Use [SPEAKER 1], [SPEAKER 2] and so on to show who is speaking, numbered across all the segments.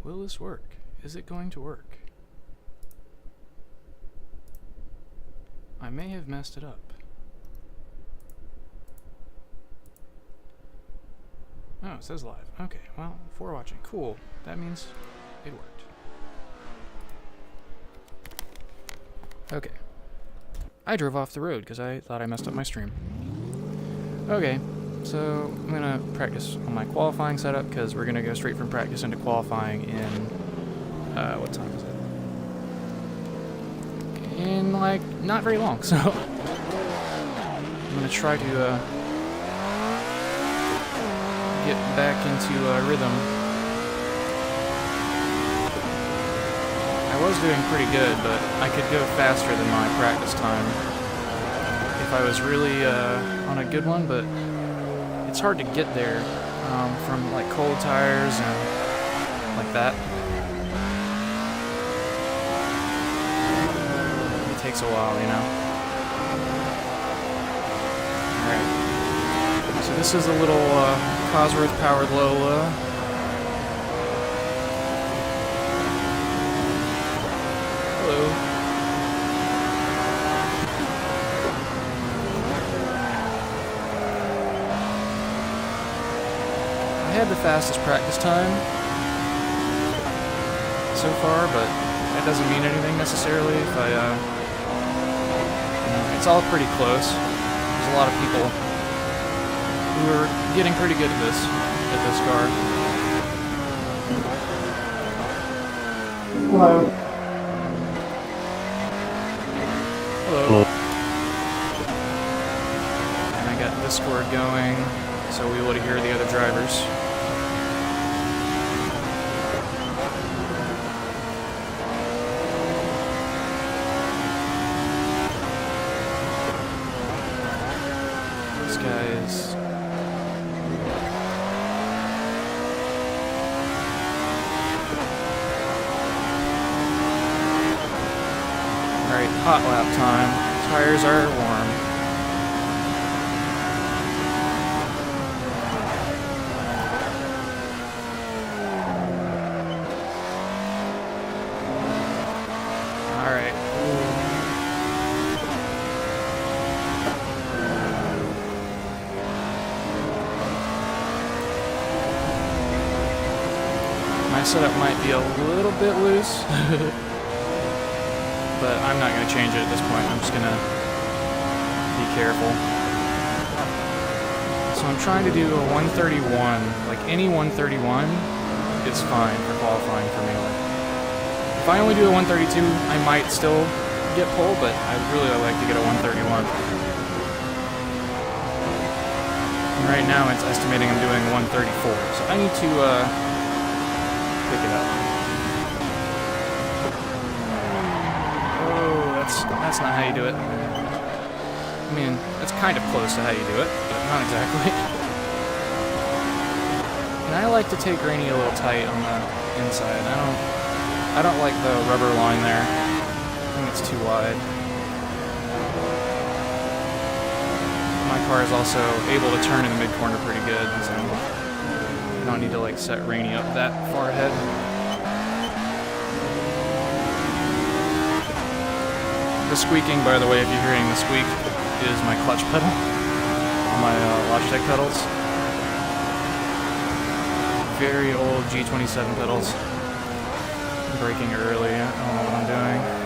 [SPEAKER 1] Will this work? Is it going to work? I may have messed it up. Oh, it says live. Okay, well, for watching. Cool. That means it worked. Okay. I drove off the road because I thought I messed up my stream. Okay, so I'm going to practice on my qualifying setup because we're going to go straight from practice into qualifying in... what time is it? In, like, not very long, so... I'm going to try to, get back into rhythm. I was doing pretty good, but I could go faster than my practice time if I was really on a good one, but it's hard to get there from like cold tires and like that. It takes a while, you know. Alright. So this is a little Cosworth-powered Lola. Hello. I had the fastest practice time so far, but that doesn't mean anything necessarily. If I, it's all pretty close. There's a lot of people who are getting pretty good at this car.
[SPEAKER 2] Hello.
[SPEAKER 1] Hello. And I got Discord going, so we will hear the other drivers. This guy is... Alright, hot lap time. Tires are warm. Alright. My setup might be a little bit loose. But I'm not going to change it at this point. I'm just going to be careful. So I'm trying to do a 131. Like, any 131 is fine for qualifying for me. Like, if I only do a 132, I might still get pole, but I'd really like to get a 131. And right now it's estimating I'm doing 134. So I need to pick it up. That's not how you do it. I mean, that's kind of close to how you do it, but not exactly. And I like to take Rainy a little tight on the inside. I don't like the rubber line there. I think it's too wide. My car is also able to turn in the mid-corner pretty good, so I don't need to like set Rainy up that far ahead. The squeaking, by the way, if you're hearing the squeak, is my clutch pedal on my Logitech pedals. Very old G27 pedals. I'm braking early, I don't know what I'm doing.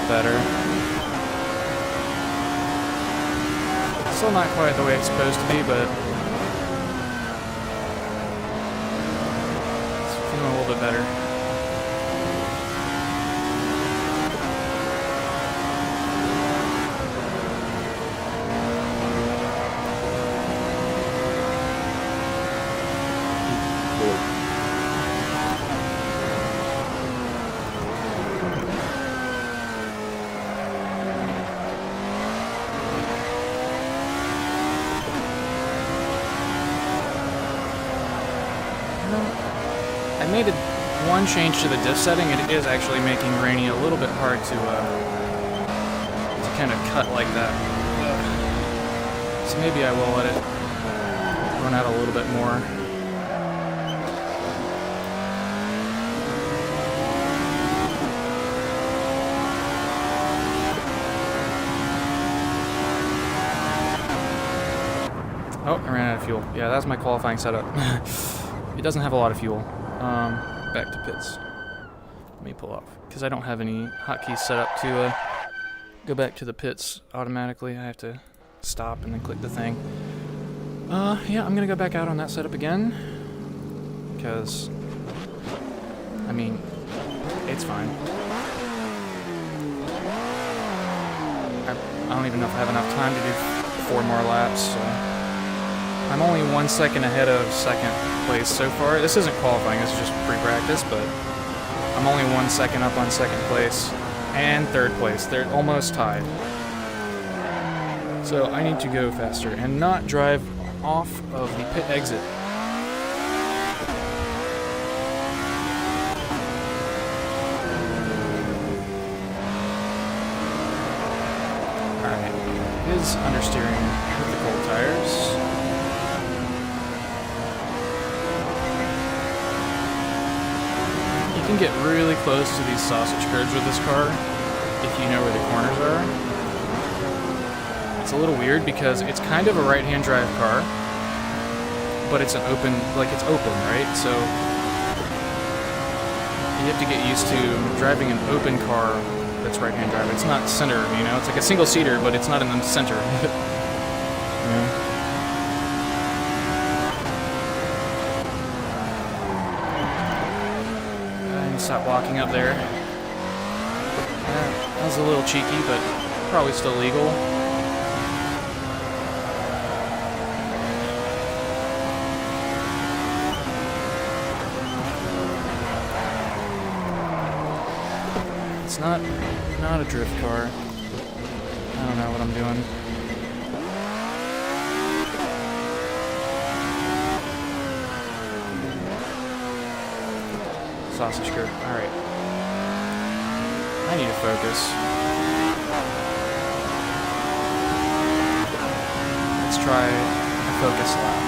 [SPEAKER 1] Better. Still not quite the way it's supposed to be, but it's feeling a little bit better. I made one change to the diff setting, and it is actually making Rainy a little bit hard to kind of cut like that. So maybe I will let it run out a little bit more. Oh, I ran out of fuel. Yeah, that's my qualifying setup. It doesn't have a lot of fuel. Back to pits. Let me pull off, because I don't have any hotkeys set up to go back to the pits automatically. I have to stop and then click the thing. Yeah, I'm gonna go back out on that setup again, because, I mean, it's fine. I don't even know if I have enough time to do 4 more laps, so. I'm only 1 second ahead of second place so far. This isn't qualifying, this is just pre-practice, but I'm only 1 second up on second place and third place. They're almost tied. So I need to go faster and not drive off of the pit exit. Alright, his understeering with the cold tires. You can get really close to these sausage curves with this car if you know where the corners are. It's a little weird because it's kind of a right-hand drive car, but it's an open, like it's open, right? So you have to get used to driving an open car that's right-hand drive. It's not center, you know? It's like a single-seater, but it's not in the center. Yeah. Stop walking up there. That was a little cheeky, but probably still legal. It's not a drift car. I don't know what I'm doing. Sausage curve. Alright. I need to focus. Let's try a focus lap.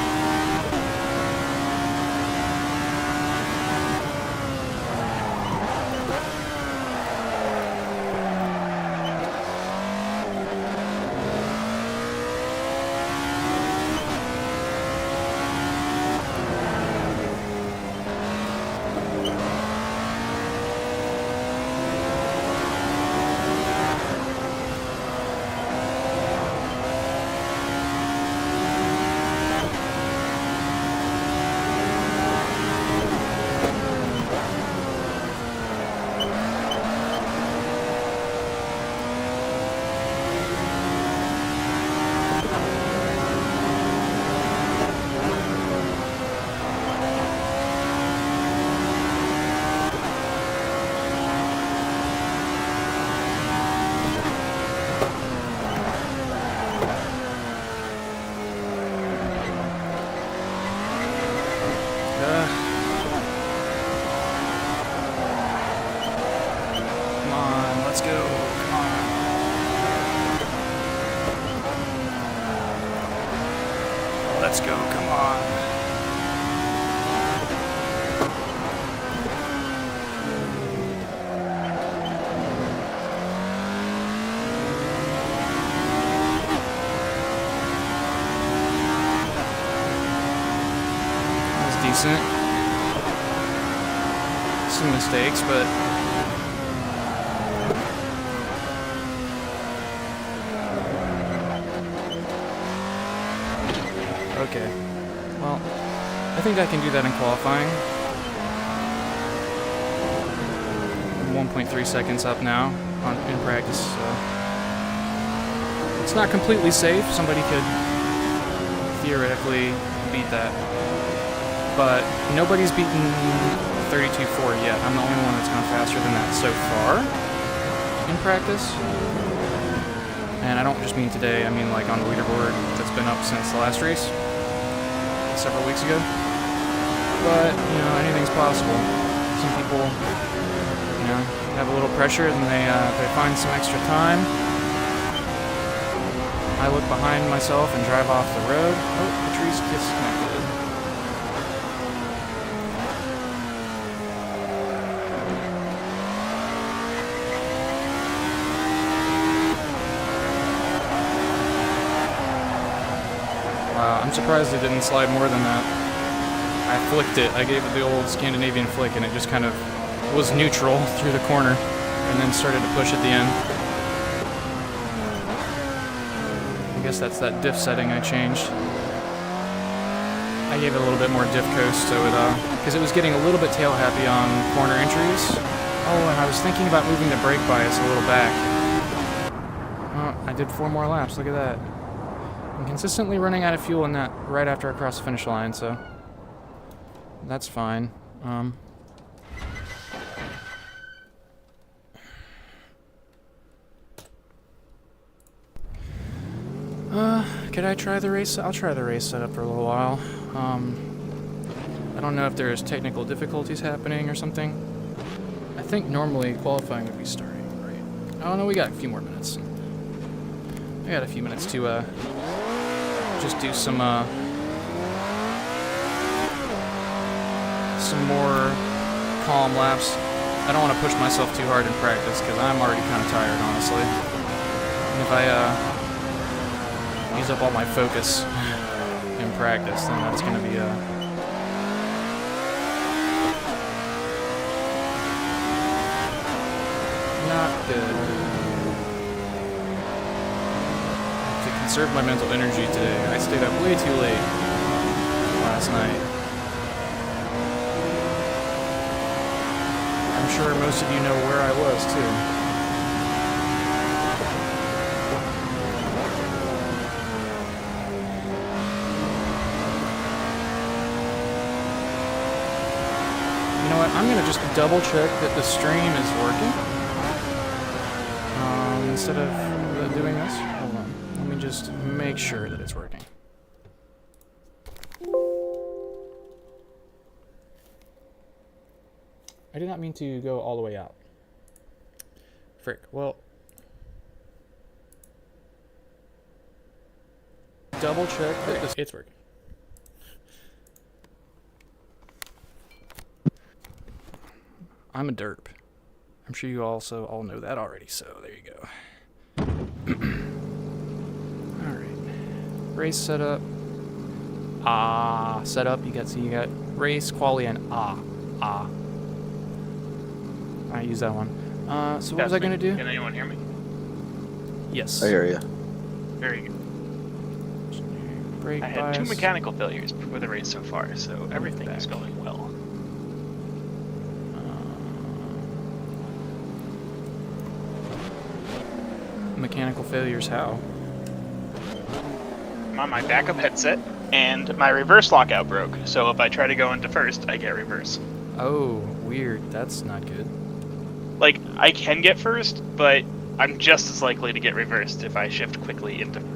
[SPEAKER 1] Let's go, come on. That was decent. Some mistakes, but okay. Well, I think I can do that in qualifying. I'm 1.3 seconds up now in practice, so it's not completely safe. Somebody could theoretically beat that, but nobody's beaten 32.4 yet. I'm the only one that's gone faster than that so far in practice. And I don't just mean today, I mean like on the leaderboard that's been up since the last race, several weeks ago. but, you know, anything's possible. Some people, you know, have a little pressure and they find some extra time. I look behind myself and drive off the road. Oh, the tree's disconnected. Wow, I'm surprised it didn't slide more than that. I flicked it. I gave it the old Scandinavian flick and it just kind of was neutral through the corner and then started to push at the end. I guess that's that diff setting I changed. I gave it a little bit more diff coast so it, because it was getting a little bit tail happy on corner entries. Oh, and I was thinking about moving the brake bias a little back. Oh, I did 4 more laps, look at that. I'm consistently running out of fuel in that right after I cross the finish line, so that's fine. Could I try the race? I'll try the race setup for a little while. I don't know if there's technical difficulties happening or something. I think normally qualifying would be starting, right? Oh no, we got a few more minutes. We got a few minutes to, just do some more calm laps. I don't want to push myself too hard in practice because I'm already kind of tired, honestly. And if I use up all my focus in practice, then that's going to be not good. To conserve my mental energy today, I stayed up way too late last night. I'm sure most of you know where I was, too. You know what, I'm going to just double check that the stream is working. Instead of doing this, hold on. Let me just make sure that it's working. I did not mean to go all the way out. Frick, well. Double check that it's working. I'm a derp. I'm sure you also all know that already, so there you go. Alright. Race setup. Setup. You got race, quali, and I use that one. So what was I gonna do?
[SPEAKER 2] Can anyone hear me?
[SPEAKER 1] Yes.
[SPEAKER 3] I hear you.
[SPEAKER 2] Very good.
[SPEAKER 1] Brake
[SPEAKER 2] I had
[SPEAKER 1] bias.
[SPEAKER 2] 2 mechanical failures before the race so far, so everything is going well.
[SPEAKER 1] Mechanical failures, how?
[SPEAKER 2] I'm on my backup headset, and my reverse lockout broke, so if I try to go into first, I get reverse.
[SPEAKER 1] Oh, weird. That's not good.
[SPEAKER 2] Like, I can get first, but I'm just as likely to get reversed if I shift quickly into first.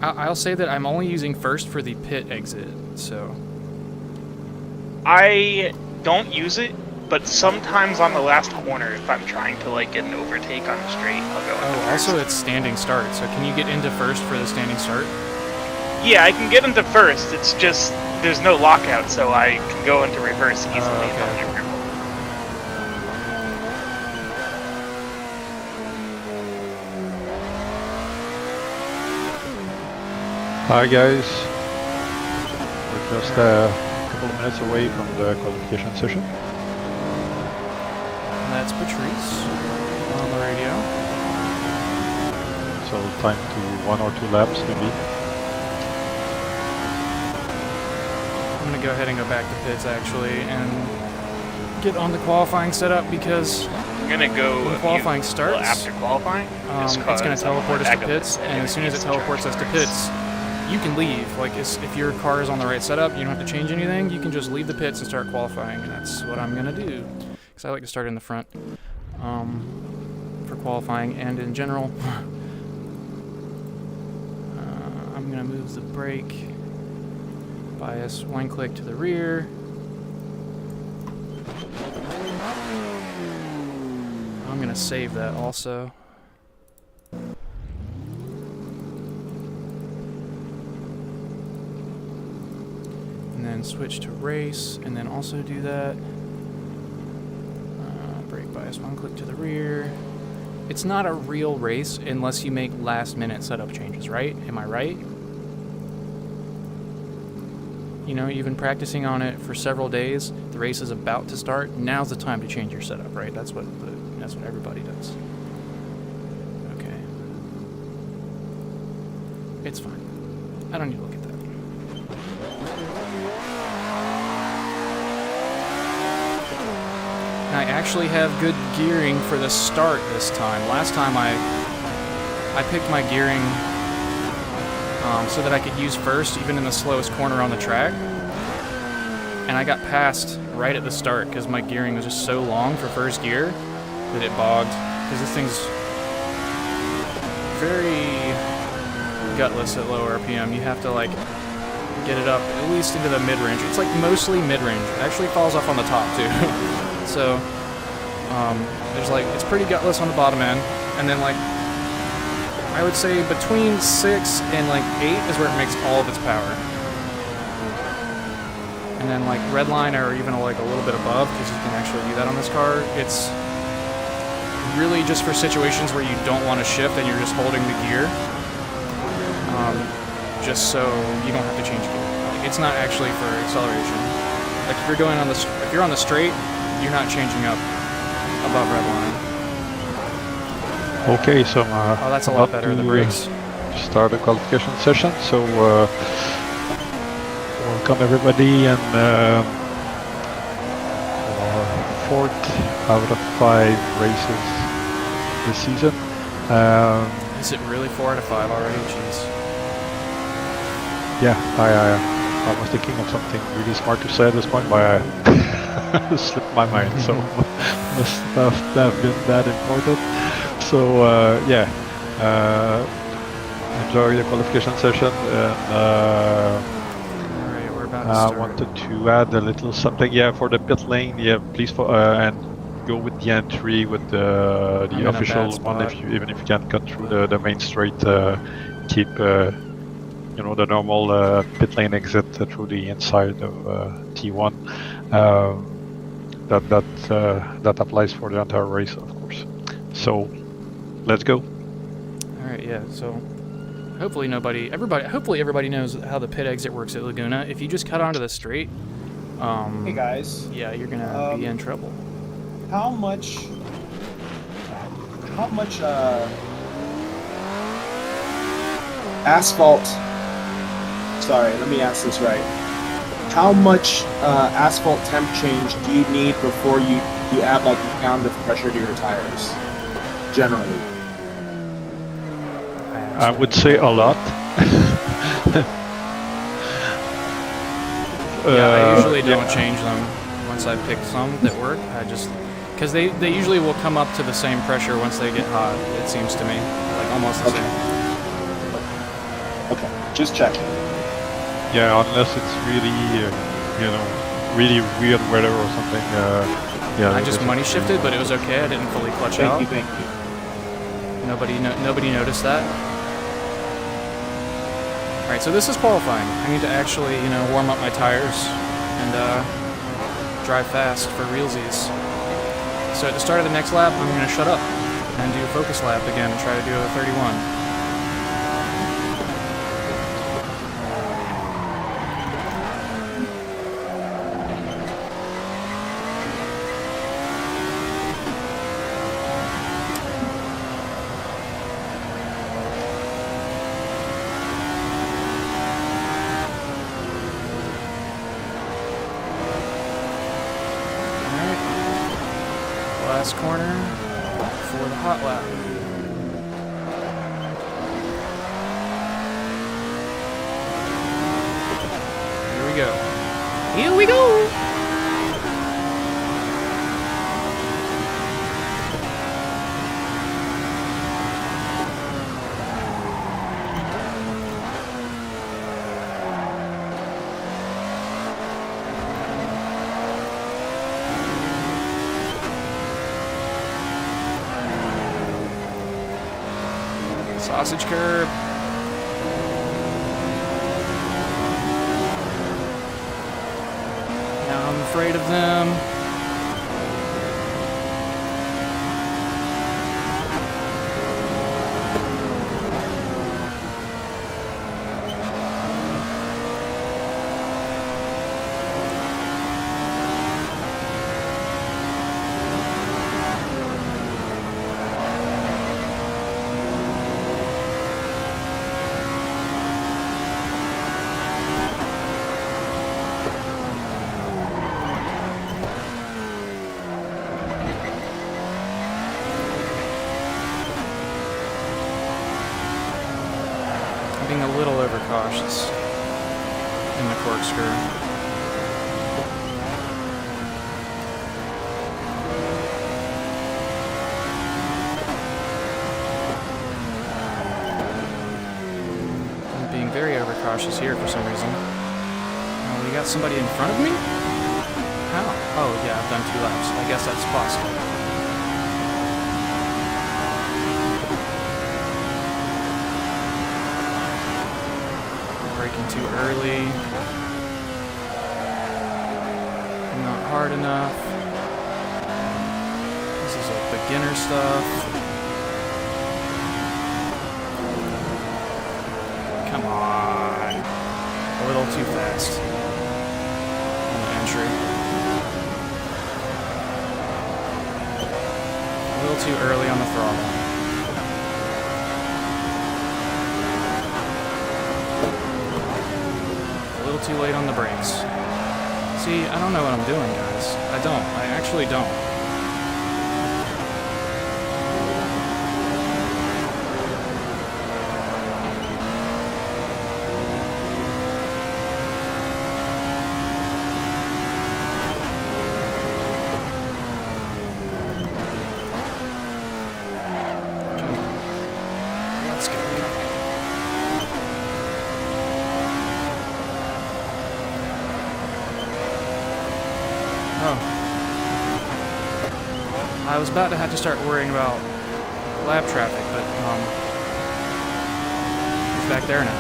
[SPEAKER 1] I'll say that I'm only using first for the pit exit, so...
[SPEAKER 2] I don't use it, but sometimes on the last corner, if I'm trying to, like, get an overtake on the straight, I'll go into first.
[SPEAKER 1] Also it's standing start, so can you get into first for the standing start?
[SPEAKER 2] Yeah, I can get into first, it's just, there's no lockout, so I can go into reverse easily.
[SPEAKER 1] Okay.
[SPEAKER 4] Hi guys, we're just a couple of minutes away from the qualification session.
[SPEAKER 1] That's Patrice on the radio.
[SPEAKER 4] So time to 1 or 2 laps maybe.
[SPEAKER 1] I'm gonna go ahead and go back to pits actually and get on the qualifying setup because
[SPEAKER 2] I'm gonna go
[SPEAKER 1] when qualifying starts,
[SPEAKER 2] after qualifying.
[SPEAKER 1] it's gonna teleport us to pits, and as soon as it teleports us to pits, you can leave. Like, if your car is on the right setup, you don't have to change anything. You can just leave the pits and start qualifying, and that's what I'm gonna do. Because I like to start in the front for qualifying, and in general, I'm gonna move the brake. Bias one click to the rear. I'm gonna save that also. And then switch to race, and then also do that. Brake bias one click to the rear. It's not a real race unless you make last minute setup changes, right? Am I right? You know, you've been practicing on it for several days. The race is about to start. Now's the time to change your setup, right? That's what everybody does. Okay. It's fine. I don't need to look at that. I actually have good gearing for the start this time. Last time I picked my gearing so that I could use first, even in the slowest corner on the track. And I got passed right at the start because my gearing was just so long for first gear that it bogged. Because this thing's very gutless at low RPM. You have to like get it up at least into the mid-range. It's like mostly mid-range. It actually falls off on the top too. So there's like, it's pretty gutless on the bottom end, and then like I would say between 6 and like 8 is where it makes all of its power. And then like red line or even like a little bit above, because you can actually do that on this car. It's really just for situations where you don't want to shift and you're just holding the gear, just so you don't have to change gear. Like, it's not actually for acceleration. Like if you're on the straight, you're not changing up above red line.
[SPEAKER 4] Okay, so
[SPEAKER 1] oh, that's a lot better. The brakes.
[SPEAKER 4] Start the qualification session. So welcome everybody, and our 4th out of 5 races this season.
[SPEAKER 1] Is it really 4 out of 5 already? Jeez.
[SPEAKER 4] Yeah, I was thinking of something really smart to say at this point, but I slipped my mind, so must have been that important. So yeah, enjoy the qualification session, and
[SPEAKER 1] Alright, we're about to
[SPEAKER 4] I
[SPEAKER 1] start.
[SPEAKER 4] wanted to add a little something. Yeah, for the pit lane, yeah, please and go with the entry with the
[SPEAKER 1] I'm in a bad
[SPEAKER 4] official one.
[SPEAKER 1] spot.
[SPEAKER 4] Even if you can't cut through the main straight, keep you know, the normal pit lane exit through the inside of T1. That applies for the entire race, of course. So let's go.
[SPEAKER 1] Alright, yeah, so hopefully everybody knows how the pit exit works at Laguna. If you just cut onto the straight,
[SPEAKER 3] Hey guys,
[SPEAKER 1] yeah, you're gonna be in trouble.
[SPEAKER 3] how much asphalt, sorry, let me ask this right. How much asphalt temp change do you need before you add like a pound of pressure to your tires, generally?
[SPEAKER 4] I would say a lot.
[SPEAKER 1] Yeah, I usually don't change them once I pick some that work. I just, because they usually will come up to the same pressure once they get hot, it seems to me. Like almost the same.
[SPEAKER 3] Okay, just checking.
[SPEAKER 4] Yeah, unless it's really, you know, really weird weather or something. Yeah.
[SPEAKER 1] I just money shifted, but it was okay. I didn't fully clutch out.
[SPEAKER 3] Thank you.
[SPEAKER 1] Nobody noticed that. Alright, so this is qualifying. I need to actually, you know, warm up my tires and drive fast for realsies. So at the start of the next lap, I'm going to shut up and do a focus lap again and try to do a 31. Last corner for the hot lap. Here we go. Here we go! Sausage curb. Now I'm afraid of them. Being a little overcautious in the corkscrew. I'm being very overcautious here for some reason. Oh, we got somebody in front of me? How? Oh yeah, I've done 2 laps. I guess that's possible. Braking too early. Not hard enough. This is like beginner stuff. Come on. A little too fast on the entry. A little too early on the throttle. Too late on the brakes. See, I don't know what I'm doing, guys. I don't. I actually don't. Let's go. Oh. I was about to have to start worrying about lap traffic, but it's back there now.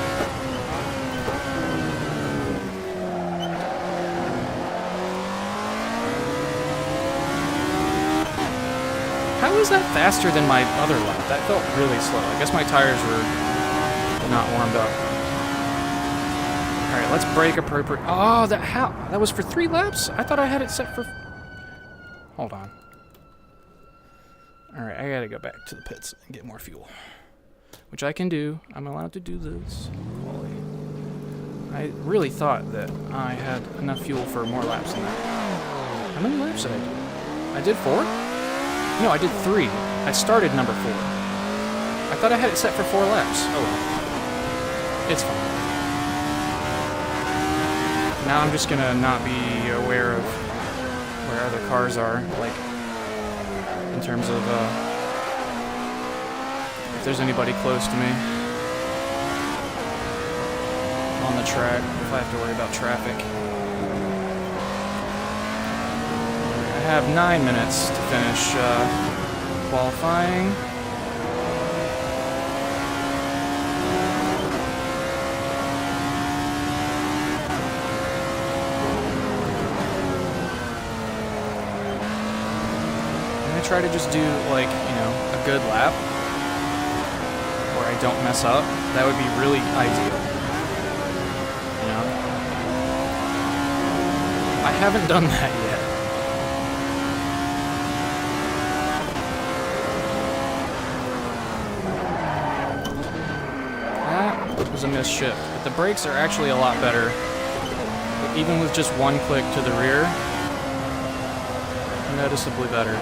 [SPEAKER 1] How is that faster than my other lap? That felt really slow. I guess my tires were not warmed up. Alright, let's brake appropriate. Oh, that was for 3 laps? I thought I had it set for... Hold on. Alright, I gotta go back to the pits and get more fuel. Which I can do. I'm allowed to do this. Quality. I really thought that I had enough fuel for more laps than that. How many laps did I do? I did 4? No, I did 3. I started number 4. I thought I had it set for 4 laps. Oh well. It's fine. Now I'm just gonna not be aware of where other cars are, like, in terms of, if there's anybody close to me on the track, if I have to worry about traffic. I have 9 minutes to finish, qualifying. Try to just do, like, you know, a good lap where I don't mess up. That would be really ideal, you know. I haven't done that yet. That was a missed shift, but the brakes are actually a lot better. Even with just 1 click to the rear, noticeably better.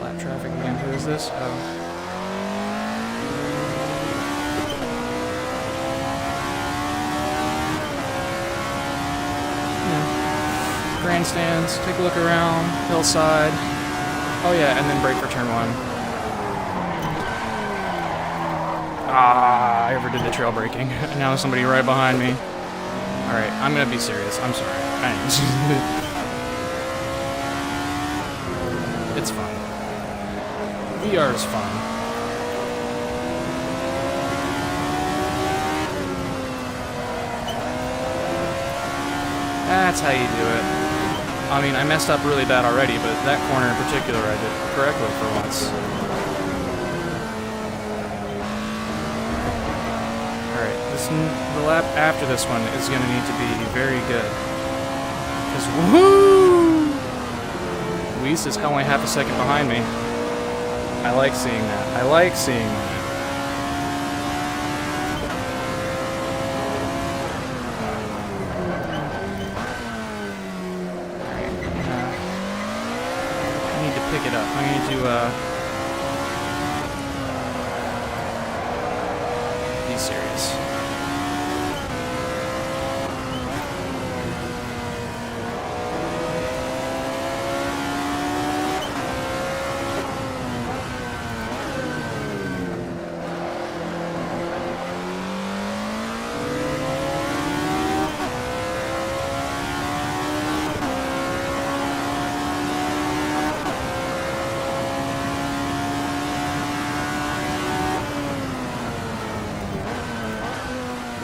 [SPEAKER 1] Lap traffic again. Who is this? Oh. Yeah. Grandstands. Take a look around. Hillside. Oh yeah, and then brake for turn 1. Ah, I I ever did the trail braking. Now there's somebody right behind me. Alright, I'm gonna be serious. I'm sorry. It's fun. VR is fun. That's how you do it. I mean, I messed up really bad already, but that corner in particular I did correctly for once. Alright, the lap after this one is going to need to be very good. Because, woohoo! Luis is only half a second behind me. I like seeing that. I like seeing that. Pick it up. I need to be serious.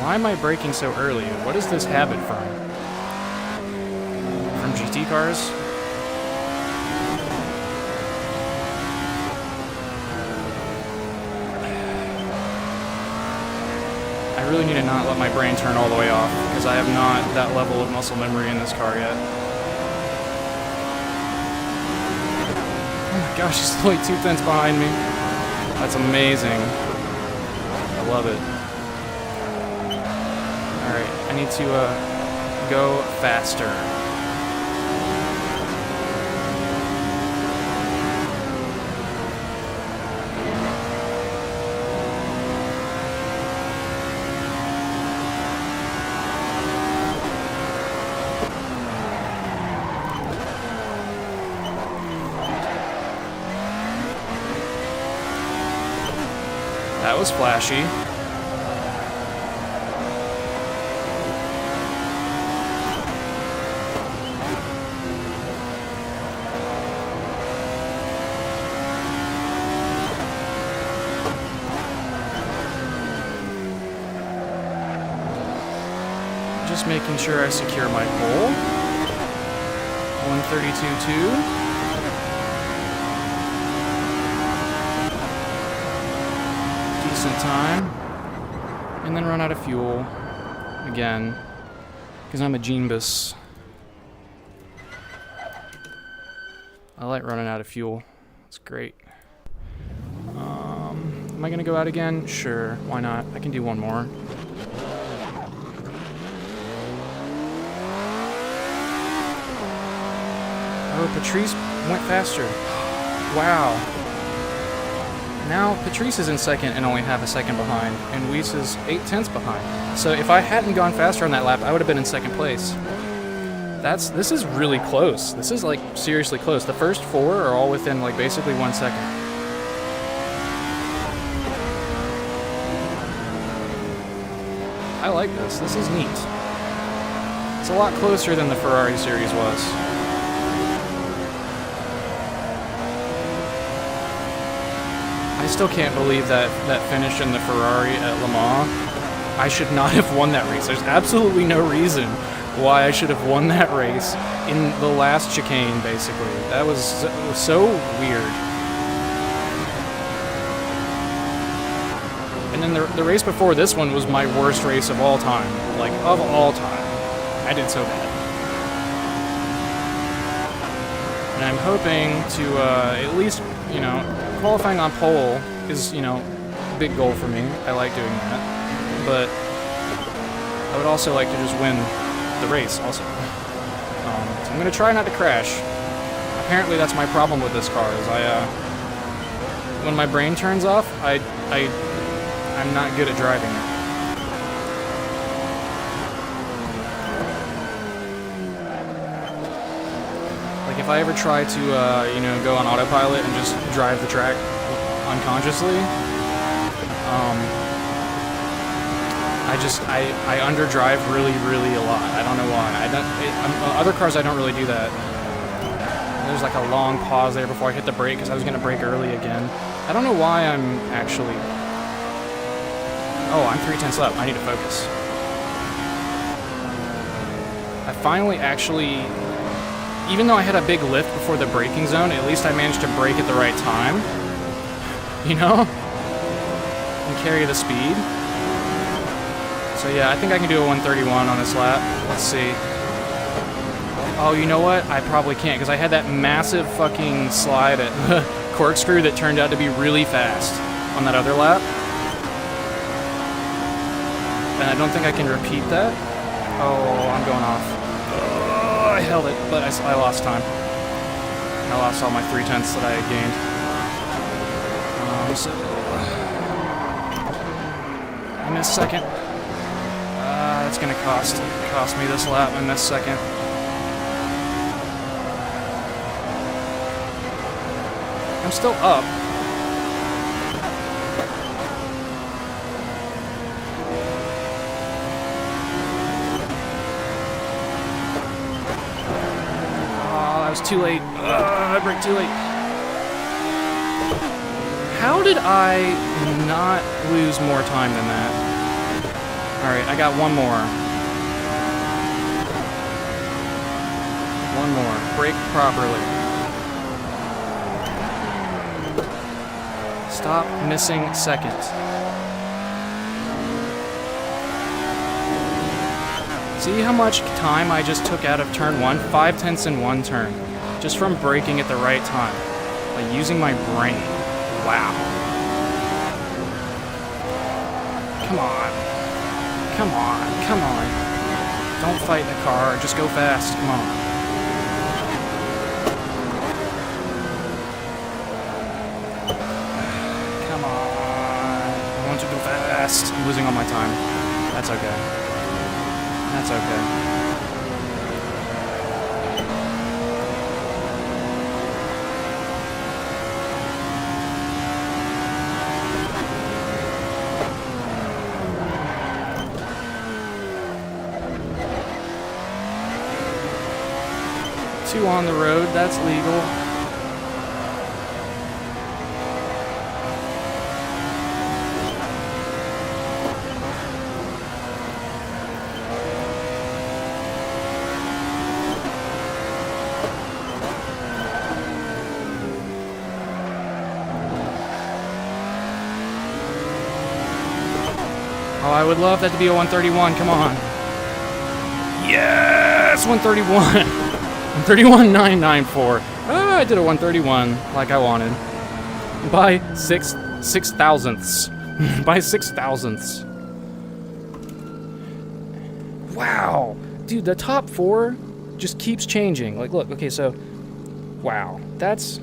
[SPEAKER 1] Why am I braking so early? What is this habit from? From GT cars? I really need to not let my brain turn all the way off, because I have not that level of muscle memory in this car yet. Oh my gosh, he's only 2/10 behind me. That's amazing. I love it. Alright, I need to go faster. That was flashy. Just making sure I secure my pole. 132.2. Decent time. And then run out of fuel. Again. Because I'm a genius. I like running out of fuel. It's great. Am I gonna go out again? Sure, why not? I can do one more. Oh, Patrice went faster. Wow. Now Patrice is in second and only half a second behind, and Luis is 8/10 behind. So if I hadn't gone faster on that lap, I would have been in second place. This is really close. This is like seriously close. The first four are all within like basically 1 second. I like this. This is neat. It's a lot closer than the Ferrari series was. I still can't believe that finish in the Ferrari at Le Mans. I should not have won that race. There's absolutely no reason why I should have won that race in the last chicane, basically. That was so weird. And then the race before this one was my worst race of all time. Like, of all time. I did so bad. And I'm hoping to at least, you know, qualifying on pole is, you know, a big goal for me. I like doing that. But I would also like to just win the race also. So I'm going to try not to crash. Apparently that's my problem with this car, is when my brain turns off, I'm not good at driving it. Like if I ever try to, you know, go on autopilot and just drive the track unconsciously, I underdrive really a lot. I don't know why. Other cars I don't really do that. There's like a long pause there before I hit the brake because I was gonna brake early again. I don't know why I'm actually. Oh, I'm 3/10 lap. I need to focus. I finally actually, even though I had a big lift before the braking zone, at least I managed to brake at the right time. You know? And carry the speed. So yeah, I think I can do a 131 on this lap. Let's see. Oh, you know what? I probably can't because I had that massive fucking slide at the corkscrew that turned out to be really fast on that other lap. And I don't think I can repeat that. Oh, I'm going off. Oh, I held it, but I lost time. I lost all my 3/10 that I had gained. So I missed second. That's gonna cost me this lap. I missed second. I'm still up. Oh, that was too late. I braked too late. How did I not lose more time than that? Alright, I got one more. One more. Brake properly. Stop missing seconds. See how much time I just took out of turn 1? 5/10 in one turn. Just from braking at the right time. Like using my brain. Wow. Come on. Come on. Come on. Don't fight the car. Just go fast. Come on. Come on. I want to go fast. I'm losing all my time. That's okay. That's okay. Two on the road, that's legal. Oh, I would love that to be a 131, come on. Yes, 131. 131,994. Oh, I did a 131 like I wanted. By six thousandths. By 6 thousandths. Wow. Dude, the top 4 just keeps changing. Like, look, okay, so wow. That's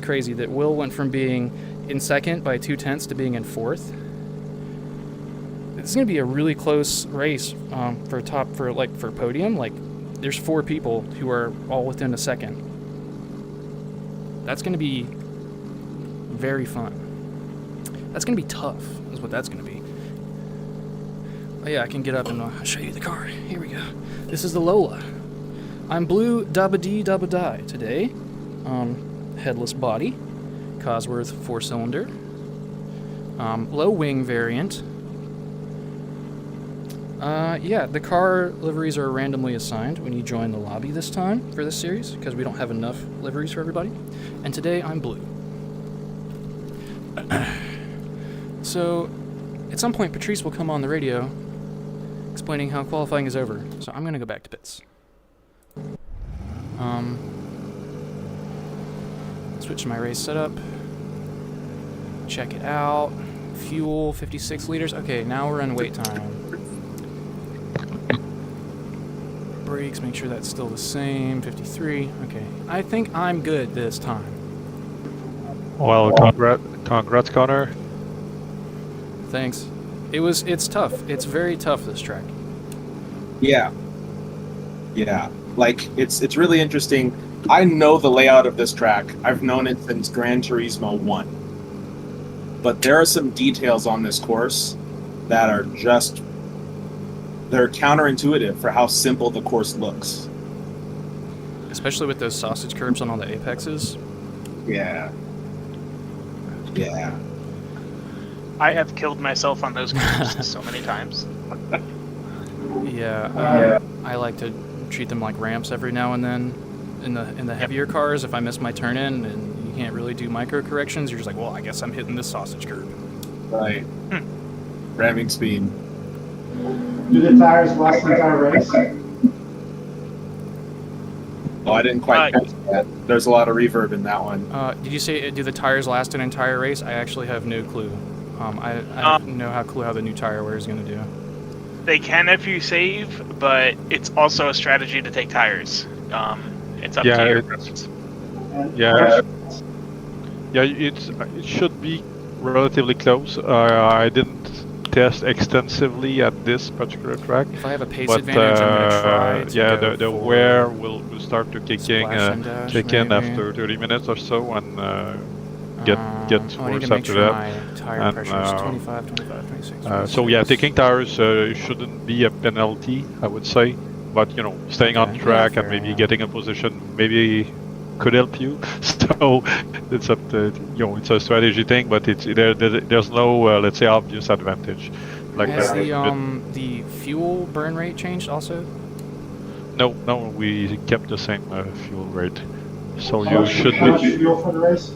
[SPEAKER 1] crazy that Will went from being in second by 2/10 to being in fourth. It's going to be a really close race for podium. Like, there's 4 people who are all within a second. That's going to be very fun. That's going to be tough, is what that's going to be. Oh yeah, I can get up and show you the car. Here we go. This is the Lola. I'm blue dabba-dee dabba-die today. Headless body. Cosworth 4-cylinder. Low wing variant. Yeah, the car liveries are randomly assigned when you join the lobby this time for this series, because we don't have enough liveries for everybody. And today I'm blue. So, at some point Patrice will come on the radio explaining how qualifying is over. So I'm gonna go back to pits. Switch to my race setup. Check it out. Fuel, 56 liters. Okay, now we're in wait time. Brakes, make sure that's still the same, 53. Okay, I think I'm good this time.
[SPEAKER 4] Well, congrats, Connor.
[SPEAKER 1] Thanks. It's tough. It's very tough, this track.
[SPEAKER 3] Yeah. Yeah. Like, it's really interesting. I know the layout of this track. I've known it since Gran Turismo 1. But there are some details on this course that are just they're counterintuitive for how simple the course looks.
[SPEAKER 1] Especially with those sausage curbs on all the apexes.
[SPEAKER 3] Yeah. Yeah.
[SPEAKER 2] I have killed myself on those curves so many times.
[SPEAKER 1] Yeah, I like to treat them like ramps every now and then. In the heavier cars, if I miss my turn in and you can't really do micro corrections, you're just like, well, I guess I'm hitting this sausage curb.
[SPEAKER 3] Right. Ramming speed.
[SPEAKER 5] Do the tires last the entire race?
[SPEAKER 3] Oh, I didn't quite catch that. There's a lot of reverb in that one.
[SPEAKER 1] Did you say do the tires last an entire race? I actually have no clue. I have no clue how the new tire wear is going to do.
[SPEAKER 2] They can if you save, but it's also a strategy to take tires. It's up to your preference.
[SPEAKER 4] Yeah, it should be relatively close. I didn't test extensively at this particular track.
[SPEAKER 1] If I have a pace
[SPEAKER 4] But
[SPEAKER 1] advantage, I'm going to try to
[SPEAKER 4] yeah,
[SPEAKER 1] go
[SPEAKER 4] the
[SPEAKER 1] for
[SPEAKER 4] wear will start to kick in
[SPEAKER 1] maybe.
[SPEAKER 4] after 30 minutes or so, and get
[SPEAKER 1] I need
[SPEAKER 4] worse
[SPEAKER 1] to make
[SPEAKER 4] after
[SPEAKER 1] sure
[SPEAKER 4] that.
[SPEAKER 1] my tire
[SPEAKER 4] And,
[SPEAKER 1] pressure is 25, 26.
[SPEAKER 4] So yeah, taking tires shouldn't be a penalty, I would say. But you know, staying on
[SPEAKER 1] Okay,
[SPEAKER 4] track
[SPEAKER 1] yeah,
[SPEAKER 4] and
[SPEAKER 1] fair
[SPEAKER 4] maybe
[SPEAKER 1] enough.
[SPEAKER 4] getting a position maybe could help you. So it's up to, you know, it's a strategy thing, but there's no let's say obvious advantage. Like
[SPEAKER 1] Has the fuel burn rate changed also?
[SPEAKER 4] no, we kept the same fuel rate. So
[SPEAKER 5] How
[SPEAKER 4] you
[SPEAKER 5] much fuel for the race?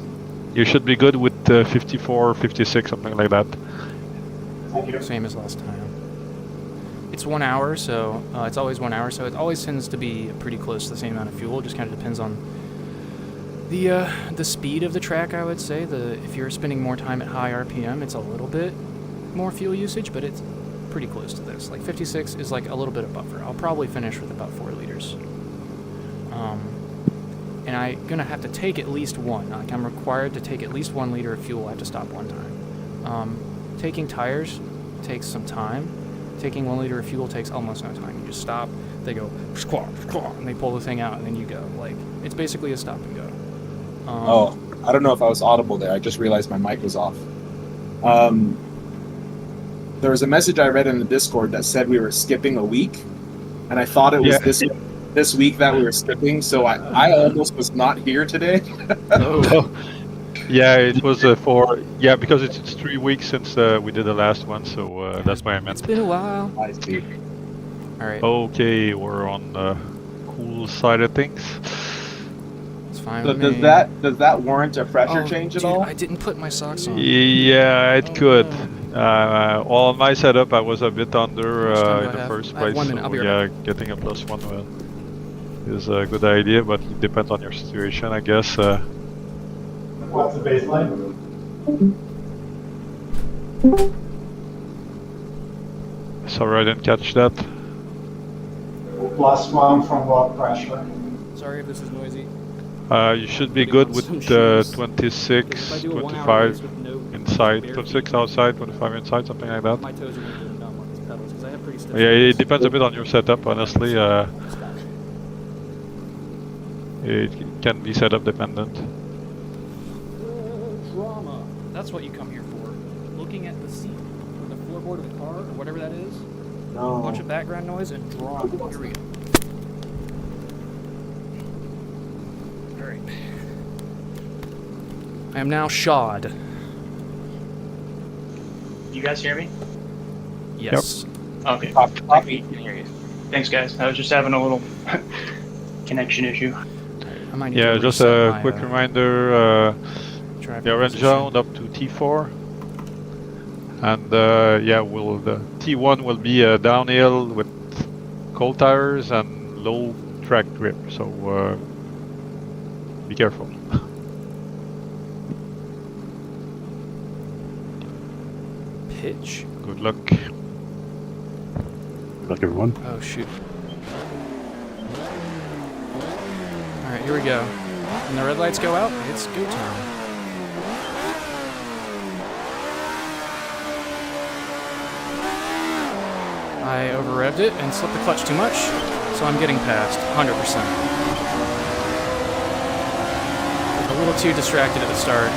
[SPEAKER 4] you should be good with 54, 56, something like that.
[SPEAKER 5] Thank you.
[SPEAKER 1] Same as last time. It's 1 hour, so it's always 1 hour, so it always tends to be pretty close to the same amount of fuel. It just kind of depends on the speed of the track, I would say. If you're spending more time at high RPM, it's a little bit more fuel usage, but it's pretty close to this. Like 56 is like a little bit of buffer. I'll probably finish with about 4 liters. And I'm gonna have to take at least one. Like I'm required to take at least 1 liter of fuel. I have to stop one time. Taking tires takes some time. Taking 1 liter of fuel takes almost no time. You just stop, they go squawk, squawk, and they pull the thing out, and then you go. Like, it's basically a stop and go.
[SPEAKER 3] I don't know if I was audible there. I just realized my mic was off. There was a message I read in the Discord that said we were skipping a week, and I thought it was this week that we were skipping, so I almost was not here today.
[SPEAKER 4] Yeah, it was because it's 3 weeks since we did the last one, so that's why I meant.
[SPEAKER 1] It's been a while.
[SPEAKER 3] I see.
[SPEAKER 1] Alright,
[SPEAKER 4] Okay, we're on the cool side of things.
[SPEAKER 1] it's fine
[SPEAKER 3] So
[SPEAKER 1] with me.
[SPEAKER 3] does that warrant a pressure change at
[SPEAKER 1] dude,
[SPEAKER 3] all?
[SPEAKER 1] I didn't put my socks on.
[SPEAKER 4] Yeah, it
[SPEAKER 1] Oh,
[SPEAKER 4] could.
[SPEAKER 1] no.
[SPEAKER 4] On my setup, I was a bit under
[SPEAKER 1] How much time do
[SPEAKER 4] in
[SPEAKER 1] I
[SPEAKER 4] the
[SPEAKER 1] have?
[SPEAKER 4] first
[SPEAKER 1] I have
[SPEAKER 4] place,
[SPEAKER 1] 1 minute, I'll
[SPEAKER 4] so
[SPEAKER 1] be right
[SPEAKER 4] yeah, getting a +1 is a good idea, but it depends on your situation, I guess.
[SPEAKER 5] What's the baseline?
[SPEAKER 4] Sorry, I didn't catch that.
[SPEAKER 5] +1 from what pressure?
[SPEAKER 1] Sorry if this is noisy.
[SPEAKER 4] You should be good with 26, 25 inside, 26 outside, 25 inside, something like that.
[SPEAKER 1] My toes are going to go numb on these pedals because I have pretty stiff
[SPEAKER 4] Yeah, it
[SPEAKER 1] toes.
[SPEAKER 4] depends a bit on your setup, honestly. It can be setup dependent.
[SPEAKER 1] Drama. That's what you come here for. Looking at the seat or the floorboard of the car or whatever that is. A bunch
[SPEAKER 3] No.
[SPEAKER 1] of background noise and drama. Here we go. Alright. I am now shod.
[SPEAKER 6] You guys hear me?
[SPEAKER 1] Yes.
[SPEAKER 6] Okay. I can hear you. Thanks, guys. I was just having a little connection issue.
[SPEAKER 1] I might need
[SPEAKER 4] Yeah,
[SPEAKER 1] to
[SPEAKER 4] just
[SPEAKER 1] reset
[SPEAKER 4] a
[SPEAKER 1] my,
[SPEAKER 4] quick reminder,
[SPEAKER 1] traffic
[SPEAKER 4] the orange
[SPEAKER 1] position.
[SPEAKER 4] zone up to T4. And yeah, the T1 will be downhill with cold tires and low track grip, so be careful.
[SPEAKER 1] Pitch.
[SPEAKER 4] Good luck.
[SPEAKER 7] Good luck, everyone.
[SPEAKER 1] Oh shoot. Alright, here we go. When the red lights go out, it's go time. I over-revved it and slipped the clutch too much, so I'm getting past 100%. A little too distracted at the start.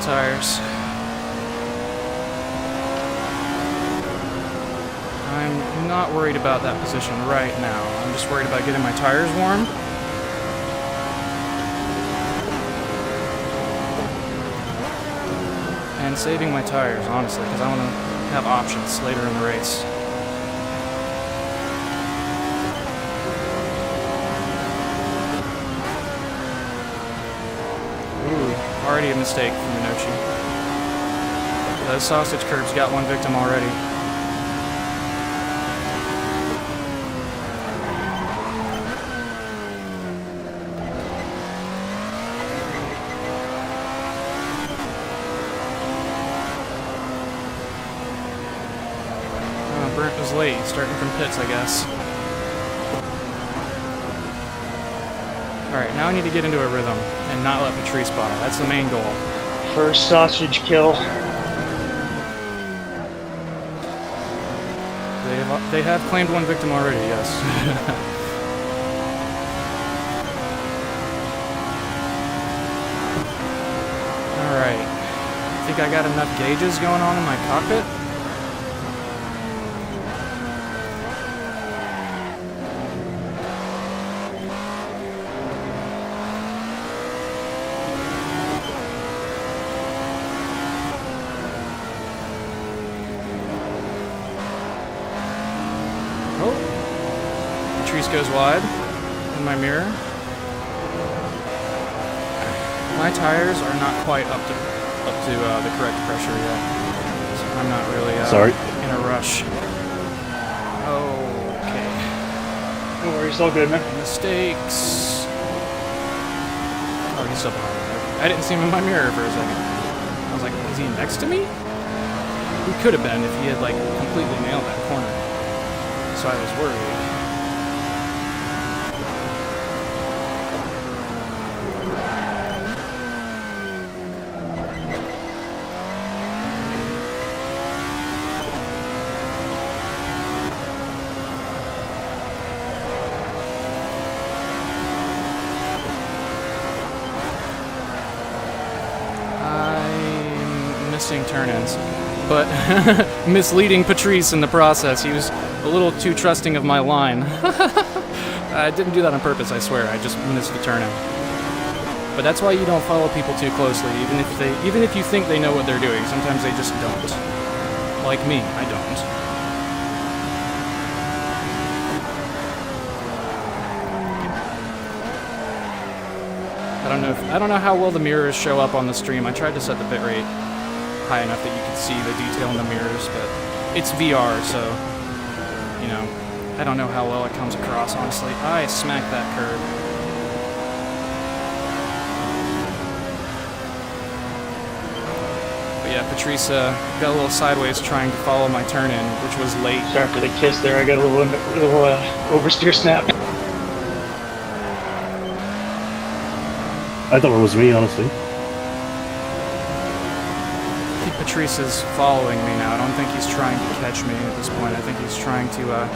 [SPEAKER 1] tires. I'm not worried about that position right now. I'm just worried about getting my tires warm. And saving my tires, honestly, because I want to have options later in the race. Ooh, already a mistake from Minochi. Those sausage curbs got one victim already. Brent was late, starting from pits, I guess. Alright, now I need to get into a rhythm and not let Patrice bottom. That's the main goal.
[SPEAKER 6] First sausage kill.
[SPEAKER 1] They have claimed one victim already, yes. Alright. I think I got enough gauges going on in my cockpit. Patrice goes wide in my mirror. My tires are not quite up to the correct pressure yet, so I'm not really in a rush. Okay.
[SPEAKER 6] No worries, all good, man.
[SPEAKER 1] Mistakes. Oh, he's still behind me. I didn't see him in my mirror for a second. I was like, is he next to me? He could have been if he had like completely nailed that corner. So I was worried. Turn-ins, but misleading Patrice in the process. He was a little too trusting of my line. I didn't do that on purpose, I swear. I just missed the turn-in. But that's why you don't follow people too closely, even if you think they know what they're doing. Sometimes they just don't. Like me, I don't. I don't know how well the mirrors show up on the stream. I tried to set the bitrate high enough that you could see the detail in the mirrors, but it's VR, so, you know, I don't know how well it comes across, honestly. I smacked that curb. But yeah, Patrice got a little sideways trying to follow my turn-in, which was late.
[SPEAKER 6] So after the kiss there, I got a little oversteer snap.
[SPEAKER 7] I thought it was me, honestly.
[SPEAKER 1] Patrice is following me now. I don't think he's trying to catch me at this point. I think he's trying to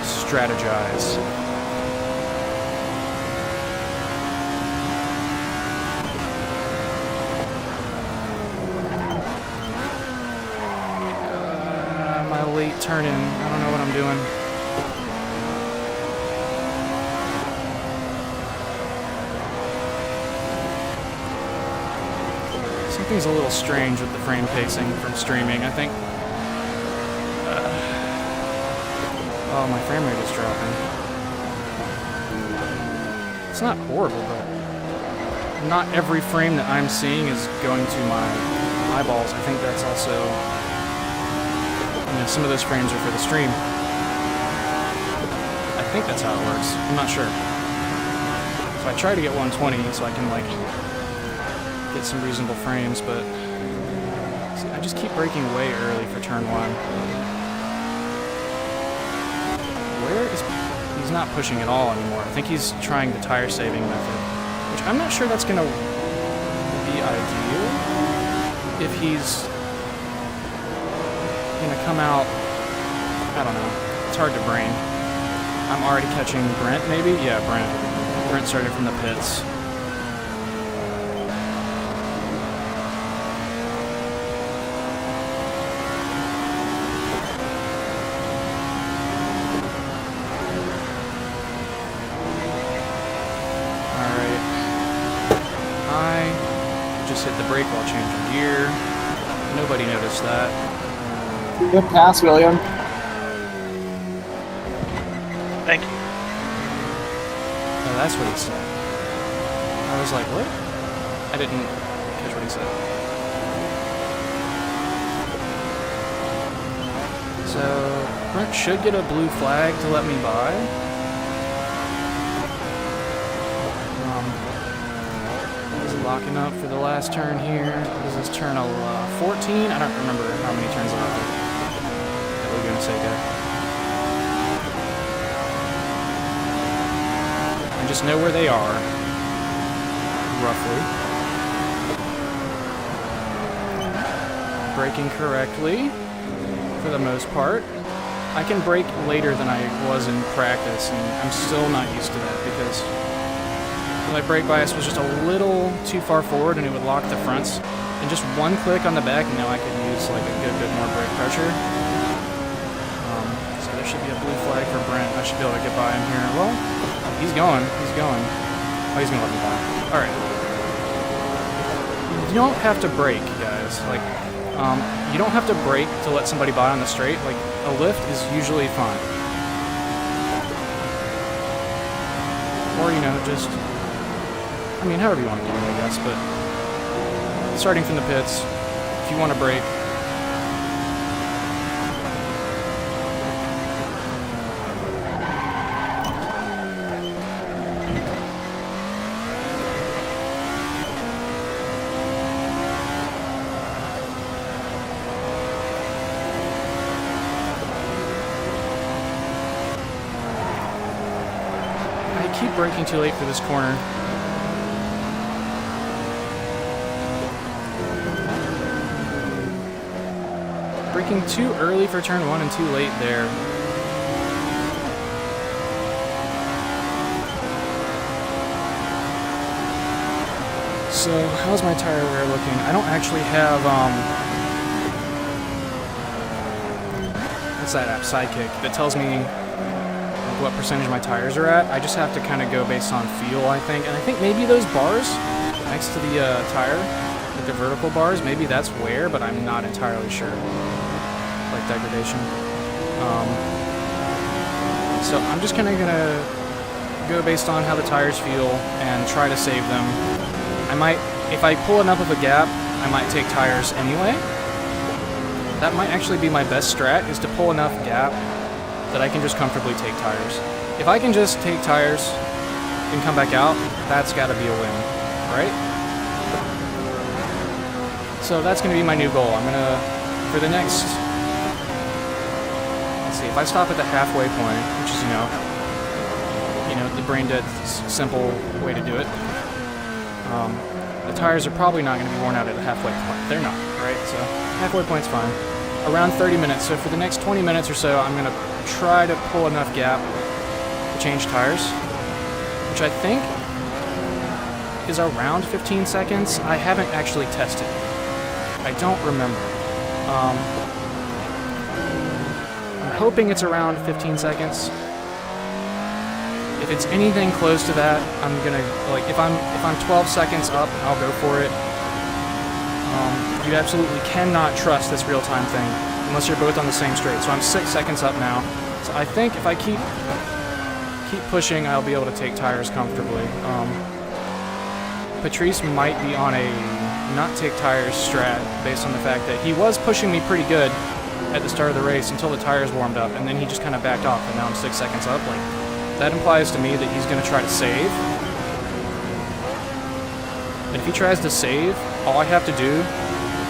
[SPEAKER 1] strategize. My late turn-in. I don't know what I'm doing. Something's a little strange with the frame pacing from streaming. I think... oh, my frame rate is dropping. It's not horrible, but not every frame that I'm seeing is going to my eyeballs. I think that's also... you know, some of those frames are for the stream. I think that's how it works. I'm not sure. So I try to get 120 so I can, like... get some reasonable frames, but see, I just keep braking way early for turn one. Where is... he's not pushing at all anymore. I think he's trying the tire saving method, which I'm not sure that's gonna be ideal if he's gonna come out. I don't know. It's hard to brain. I'm already catching Brent, maybe? Yeah, Brent. Brent started from the pits. brake while changing gear. Nobody noticed that.
[SPEAKER 3] Good pass, William.
[SPEAKER 2] Thank you.
[SPEAKER 1] Oh, that's what he said. I was like, what? I didn't catch what he said. So, Brent should get a blue flag to let me by. Is locking up for the last turn here. What is this turn? 14? I don't remember how many turns there are at Laguna Seca. I just know where they are, roughly. Braking correctly, for the most part. I can brake later than I was in practice, and I'm still not used to that because my brake bias was just a little too far forward and it would lock the fronts. And just one click on the back, and now I could use like a good bit more brake pressure. So there should be a blue flag for Brent. I should be able to get by him here. Well, he's going. He's going. Oh, he's gonna let me by. All right. You don't have to brake, guys. Like, you don't have to brake to let somebody by on the straight. Like, a lift is usually fine. Or, you know, just, I mean, however you want to do it, I guess, but starting from the pits, if you want to brake, I keep braking too late for this corner. Braking too early for turn 1 and too late there. So, how's my tire wear looking? I don't actually have, what's that app, Sidekick, that tells me like, what percentage my tires are at. I just have to kind of go based on feel, I think. And I think maybe those bars next to the tire, like the vertical bars, maybe that's wear, but I'm not entirely sure. Like degradation. So I'm just kind of gonna go based on how the tires feel and try to save them. I might, if I pull enough of a gap, I might take tires anyway. That might actually be my best strat, is to pull enough gap that I can just comfortably take tires. If I can just take tires and come back out, that's gotta be a win, right? So that's gonna be my new goal. I'm gonna, for the next, if I stop at the halfway point, which is, you know, the brain dead simple way to do it, the tires are probably not going to be worn out at a halfway point. They're not, right? So halfway point's fine. Around 30 minutes. So for the next 20 minutes or so, I'm going to try to pull enough gap to change tires, which I think is around 15 seconds. I haven't actually tested. I don't remember. Hoping it's around 15 seconds. If it's anything close to that, I'm gonna, like, if I'm 12 seconds up, I'll go for it. You absolutely cannot trust this real-time thing unless you're both on the same straight. So I'm 6 seconds up now. So I think if I keep pushing, I'll be able to take tires comfortably. Patrice might be on a not take tires strat based on the fact that he was pushing me pretty good at the start of the race until the tires warmed up, and then he just kind of backed off, and now I'm 6 seconds up. Like, that implies to me that he's going to try to save. And if he tries to save, all I have to do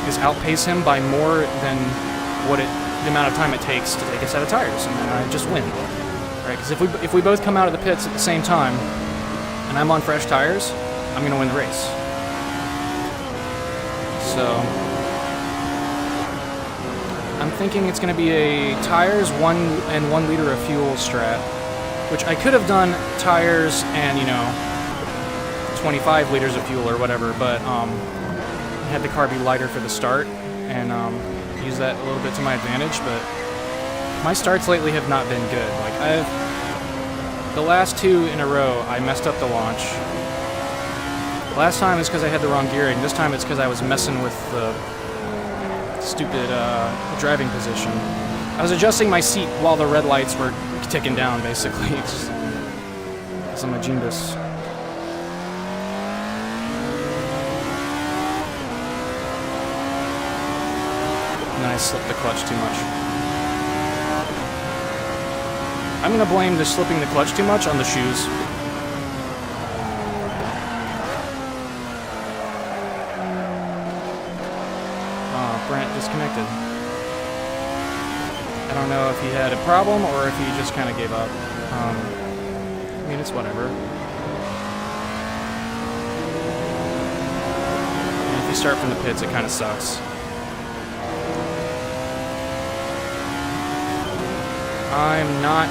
[SPEAKER 1] is outpace him by more than the amount of time it takes to take a set of tires, and then I just win. Right? Because if we both come out of the pits at the same time, and I'm on fresh tires, I'm going to win the race. So I'm thinking it's going to be a tires 1 liter of fuel strat, which I could have done tires and, 25 liters of fuel or whatever, but had the car be lighter for the start and use that a little bit to my advantage. But my starts lately have not been good. Like, the last 2 in a row, I messed up the launch, Last time is because I had the wrong gearing. This time it's because I was messing with the stupid driving position. I was adjusting my seat while the red lights were ticking down, basically. Because I'm a genius. And then I slipped the clutch too much. I'm gonna blame the slipping the clutch too much on the shoes. Brent disconnected. I don't know if he had a problem or if he just kind of gave up. I mean, it's whatever. And if you start from the pits, it kind of sucks. I'm not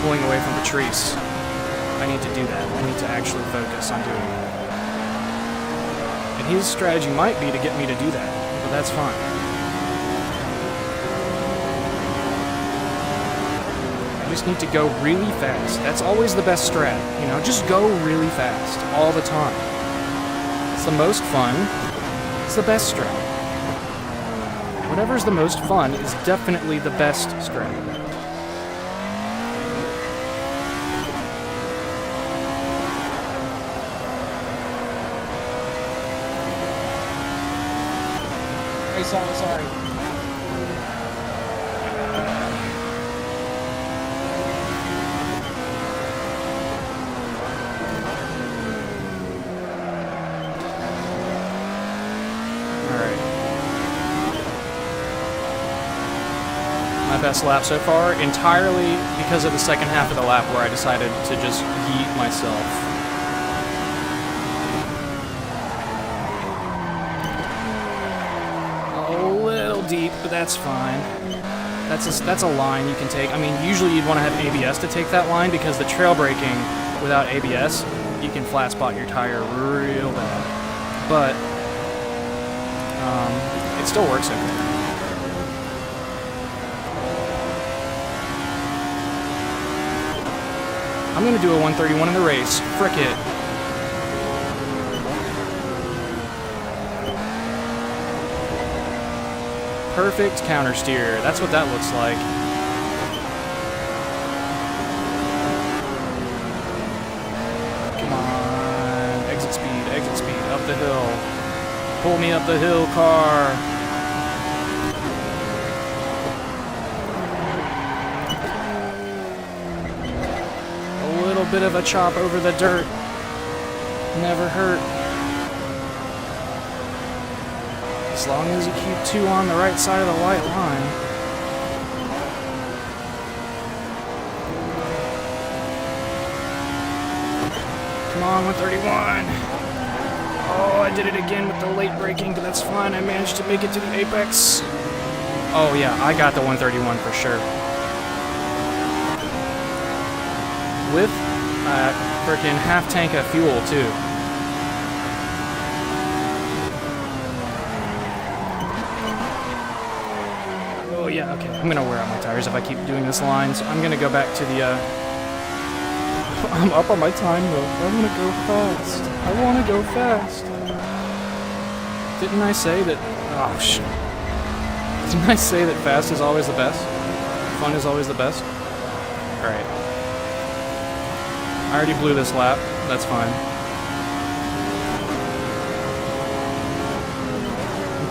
[SPEAKER 1] pulling away from Patrice. I need to do that. I need to actually focus on doing that. And his strategy might be to get me to do that. But that's fine. I just need to go really fast. That's always the best strat, you know, just go really fast all the time. It's the most fun. It's the best strat. Whatever's the most fun is definitely the best strat.
[SPEAKER 3] Hey, sorry.
[SPEAKER 1] Alright. My best lap so far, entirely because of the second half of the lap where I decided to just yeet myself. Deep, but that's fine. That's a line you can take. I mean, usually you'd want to have ABS to take that line because the trail braking without ABS, you can flat spot your tire real bad. But it still works okay. I'm gonna do a 131 in the race. Frick it. Perfect counter steer. That's what that looks like. Come on. Exit speed, up the hill. Pull me up the hill, car. A little bit of a chop over the dirt. Never hurt. As long as you keep 2 on the right side of the white line. Come on, 131. Oh, I did it again with the late braking, but that's fine. I managed to make it to the apex. Oh yeah, I got the 131 for sure. With a freaking half tank of fuel too. Oh yeah, okay. I'm gonna wear out my tires if I keep doing this line, so I'm gonna go back to the, I'm up on my time though. I wanna go fast. I wanna go fast. Didn't I say that, oh shit. Didn't I say that fast is always the best? Fun is always the best? Alright. I already blew this lap. That's fine.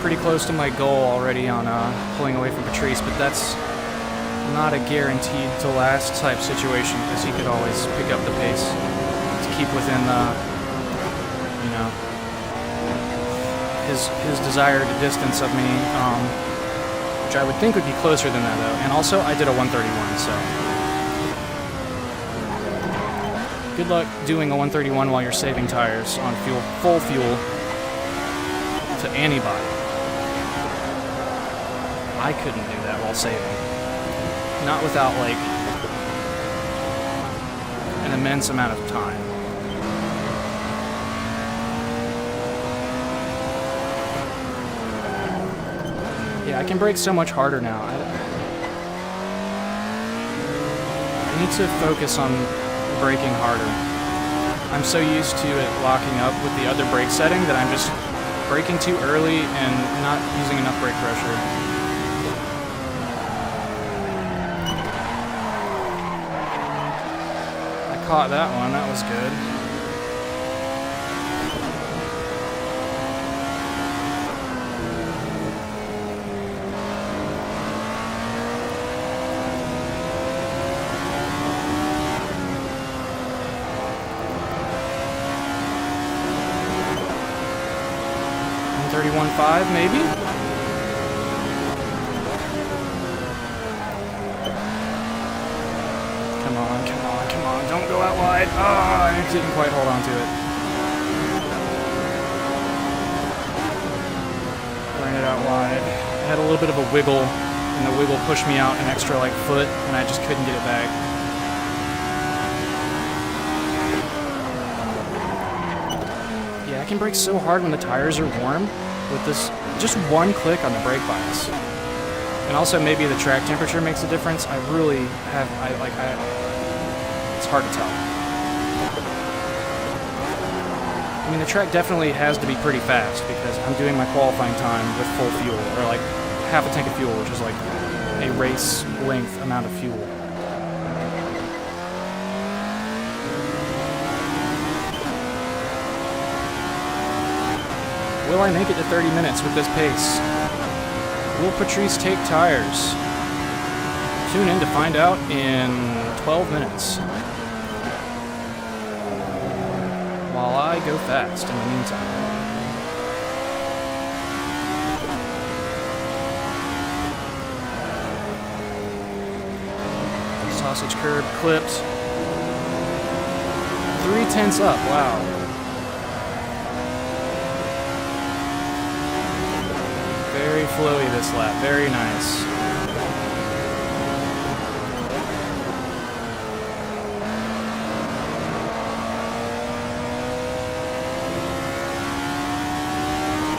[SPEAKER 1] Pretty close to my goal already on pulling away from Patrice, but that's not a guaranteed to last type situation because he could always pick up the pace to keep within you know, his desired distance of me, which I would think would be closer than that though. And also I did a 131, so good luck doing a 131 while you're saving tires on full fuel to anybody. I couldn't do that while saving. Not without, like, an immense amount of time. Yeah, I can brake so much harder now. I need to focus on braking harder. I'm so used to it locking up with the other brake setting that I'm just braking too early and not using enough brake pressure. I caught that one, that was good. .31.5 maybe? Come on, come on, come on, don't go out wide. Oh, I didn't quite hold on to it. Ran it out wide. I had a little bit of a wiggle, and the wiggle pushed me out an extra like foot, and I just couldn't get it back. Yeah, I can brake so hard when the tires are warm with this just one click on the brake bias. And also maybe the track temperature makes a difference. I really have, it's hard to tell. I mean, the track definitely has to be pretty fast because I'm doing my qualifying time with full fuel, or like half a tank of fuel, which is like a race length amount of fuel. Will I make it to 30 minutes with this pace? Will Patrice take tires? Tune in to find out in 12 minutes. While I go fast in the meantime. Sausage curb clipped. 3/10 up, wow. Very flowy this lap, very nice.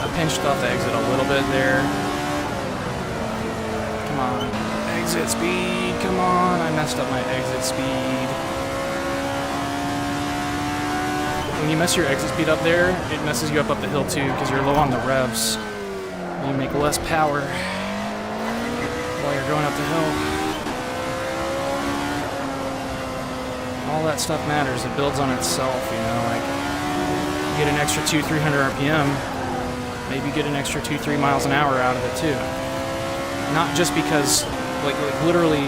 [SPEAKER 1] I pinched off the exit a little bit there. Come on, exit speed, come on, I messed up my exit speed. When you mess your exit speed up there, it messes you up the hill too, because you're low on the revs. You make less power while you're going up the hill. All that stuff matters. It builds on itself, you know, like you get an extra 200-300 RPM, maybe get an extra 2-3 miles an hour out of it too. Not just because, like literally,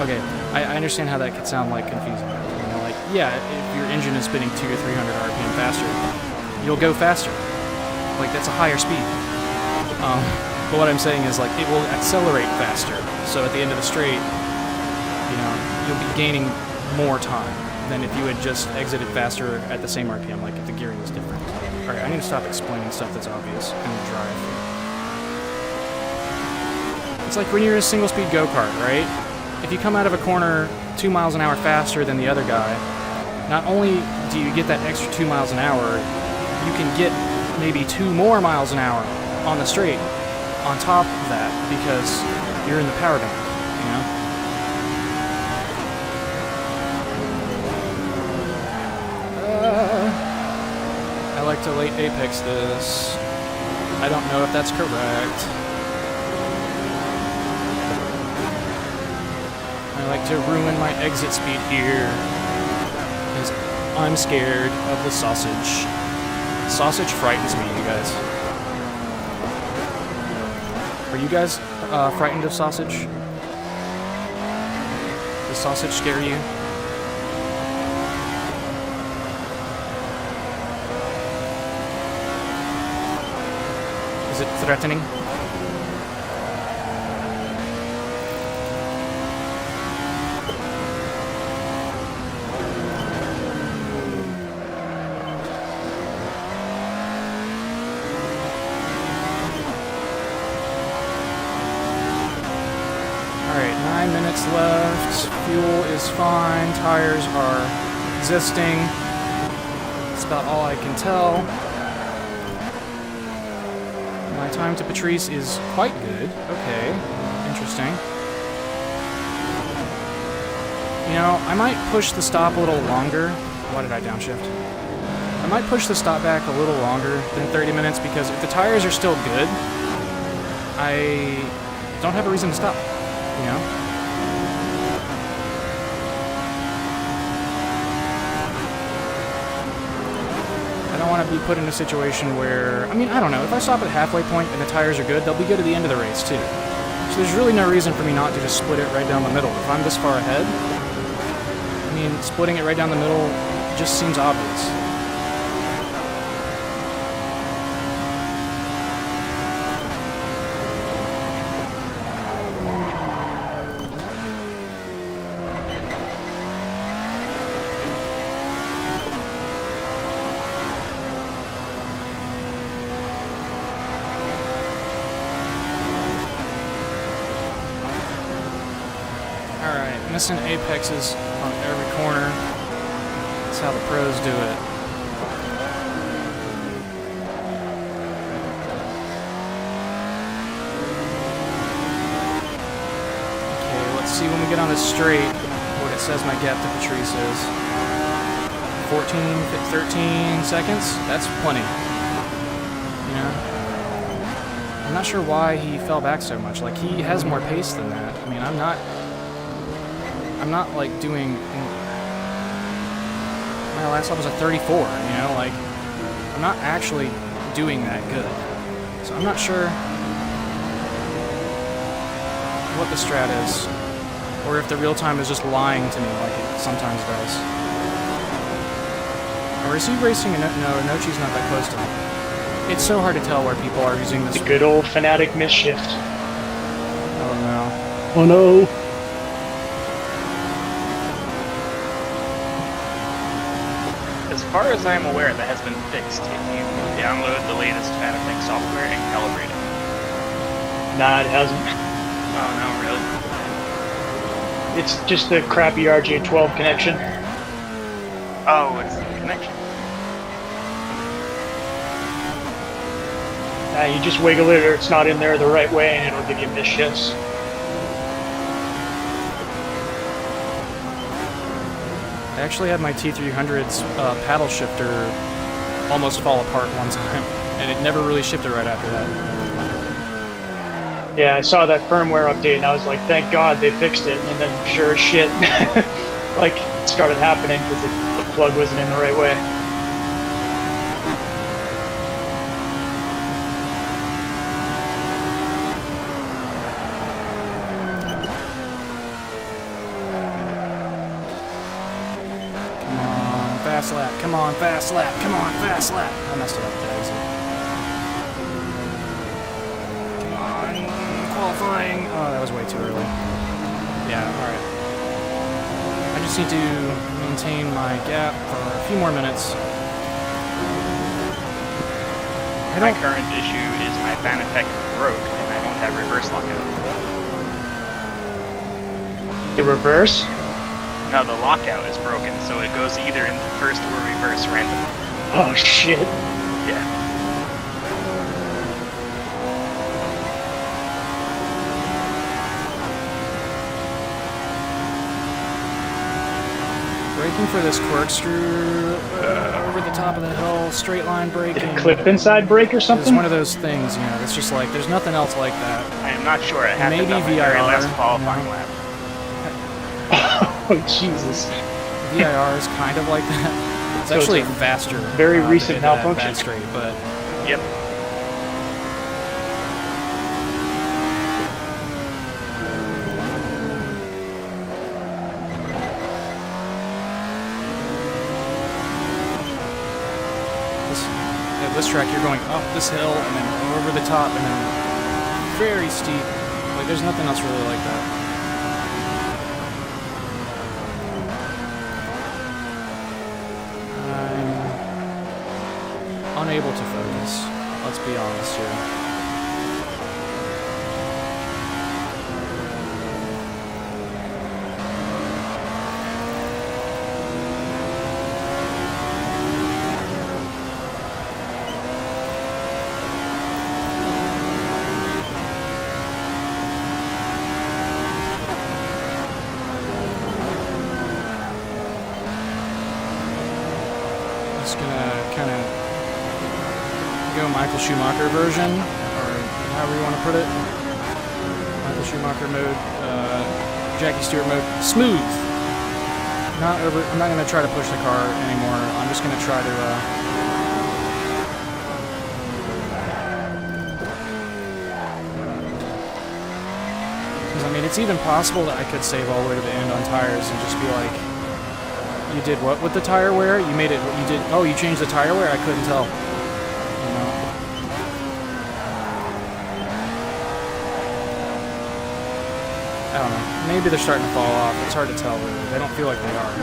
[SPEAKER 1] okay, I understand how that could sound like confusing. You know, like, yeah, if your engine is spinning 200 or 300 RPM faster, you'll go faster. Like, that's a higher speed. But what I'm saying is, like, it will accelerate faster. So at the end of the straight, you know, you'll be gaining more time than if you had just exited faster at the same RPM, like if the gearing was different. Alright, I need to stop explaining stuff that's obvious in the drive. It's like when you're in a single-speed go-kart, right? If you come out of a corner 2 miles an hour faster than the other guy, not only do you get that extra 2 miles an hour, you can get maybe 2 more miles an hour on the straight on top of that because you're in the power band, you know? I like to late apex this. I don't know if that's correct. I like to ruin my exit speed here because I'm scared of the sausage. Sausage frightens me, you guys. Are you guys frightened of sausage? Does sausage scare you? Is it threatening? Alright, 9 minutes left. Fuel is fine. Tires are existing. That's about all I can tell. My time to Patrice is quite good. Okay, interesting. You know, I might push the stop a little longer why did I downshift? I might push the stop back a little longer than 30 minutes because if the tires are still good, I don't have a reason to stop, you know? I don't want to be put in a situation where, I mean, I don't know, if I stop at the halfway point and the tires are good, they'll be good at the end of the race too. So there's really no reason for me not to just split it right down the middle. If I'm this far ahead, I mean, splitting it right down the middle just seems obvious. Missing apexes on every corner. That's how the pros do it. Okay, let's see when we get on this straight what it says my gap to Patrice is. 13 seconds? That's plenty. You know? I'm not sure why he fell back so much. Like, he has more pace than that. I mean, I'm not like doing, my last lap was a 34, you know, like, I'm not actually doing that good. So I'm not sure what the strat is, or if the real time is just lying to me like it sometimes does. Or is he racing? No, Nochi's not that close to me. It's so hard to tell where people are using this.
[SPEAKER 6] The good old Fanatic misshift.
[SPEAKER 1] Oh no.
[SPEAKER 4] Oh no!
[SPEAKER 2] As far as I'm aware, that has been fixed. If you download the latest Fanatec software and calibrate it.
[SPEAKER 6] Nah, it hasn't.
[SPEAKER 2] Oh no, really?
[SPEAKER 6] It's just the crappy RJ12 connection.
[SPEAKER 2] Oh, it's the connection.
[SPEAKER 6] Nah, you just wiggle it or it's not in there the right way and it'll give you misshifts.
[SPEAKER 1] I actually had my T300's paddle shifter almost fall apart one time, and it never really shifted right after that.
[SPEAKER 6] Yeah, I saw that firmware update and I was like, thank God they fixed it. And then sure as shit, like, it started happening because the plug wasn't in the right way.
[SPEAKER 1] Fast lap, come on, fast lap, come on, fast lap. I messed it up there, easy. Come on, qualifying. Oh, that was way too early. Yeah, alright. I just need to maintain my gap for a few more minutes.
[SPEAKER 2] My current issue is my Fanatec broke and I don't have reverse lockout.
[SPEAKER 6] The reverse?
[SPEAKER 2] No, the lockout is broken, so it goes either in first or reverse randomly.
[SPEAKER 6] Oh shit.
[SPEAKER 2] Yeah.
[SPEAKER 1] Braking for this corkscrew over the top of the hill, straight line braking.
[SPEAKER 6] Did it clip inside brake or
[SPEAKER 1] It's
[SPEAKER 6] something?
[SPEAKER 1] one of those things, you know, it's just like, there's nothing else like that.
[SPEAKER 2] I am not sure. It happened
[SPEAKER 1] Maybe
[SPEAKER 2] on my very
[SPEAKER 1] VIR,
[SPEAKER 2] last qualifying
[SPEAKER 1] you know?
[SPEAKER 2] lap.
[SPEAKER 6] Oh Jesus.
[SPEAKER 1] VIR is kind of like that. It's
[SPEAKER 6] So
[SPEAKER 1] actually
[SPEAKER 6] it's a
[SPEAKER 1] faster.
[SPEAKER 6] very
[SPEAKER 1] to
[SPEAKER 6] recent
[SPEAKER 1] hit that
[SPEAKER 6] malfunction.
[SPEAKER 1] back straight, but
[SPEAKER 2] Yep.
[SPEAKER 1] at this track you're going up this hill and then over the top and then very steep. Like there's nothing else really like that. I'm unable to focus. Let's be honest here. Michael Schumacher version, or however you want to put it. Michael Schumacher mode, Jackie Stewart mode, smooth. I'm not gonna try to push the car anymore. I'm just gonna try to. Because I mean, it's even possible that I could save all the way to the end on tires and just be like, "You did what with the tire wear? You made it. What you did? Oh, you changed the tire wear? I couldn't tell." You know. I don't know. Maybe they're starting to fall off. It's hard to tell, really. They don't feel like they are.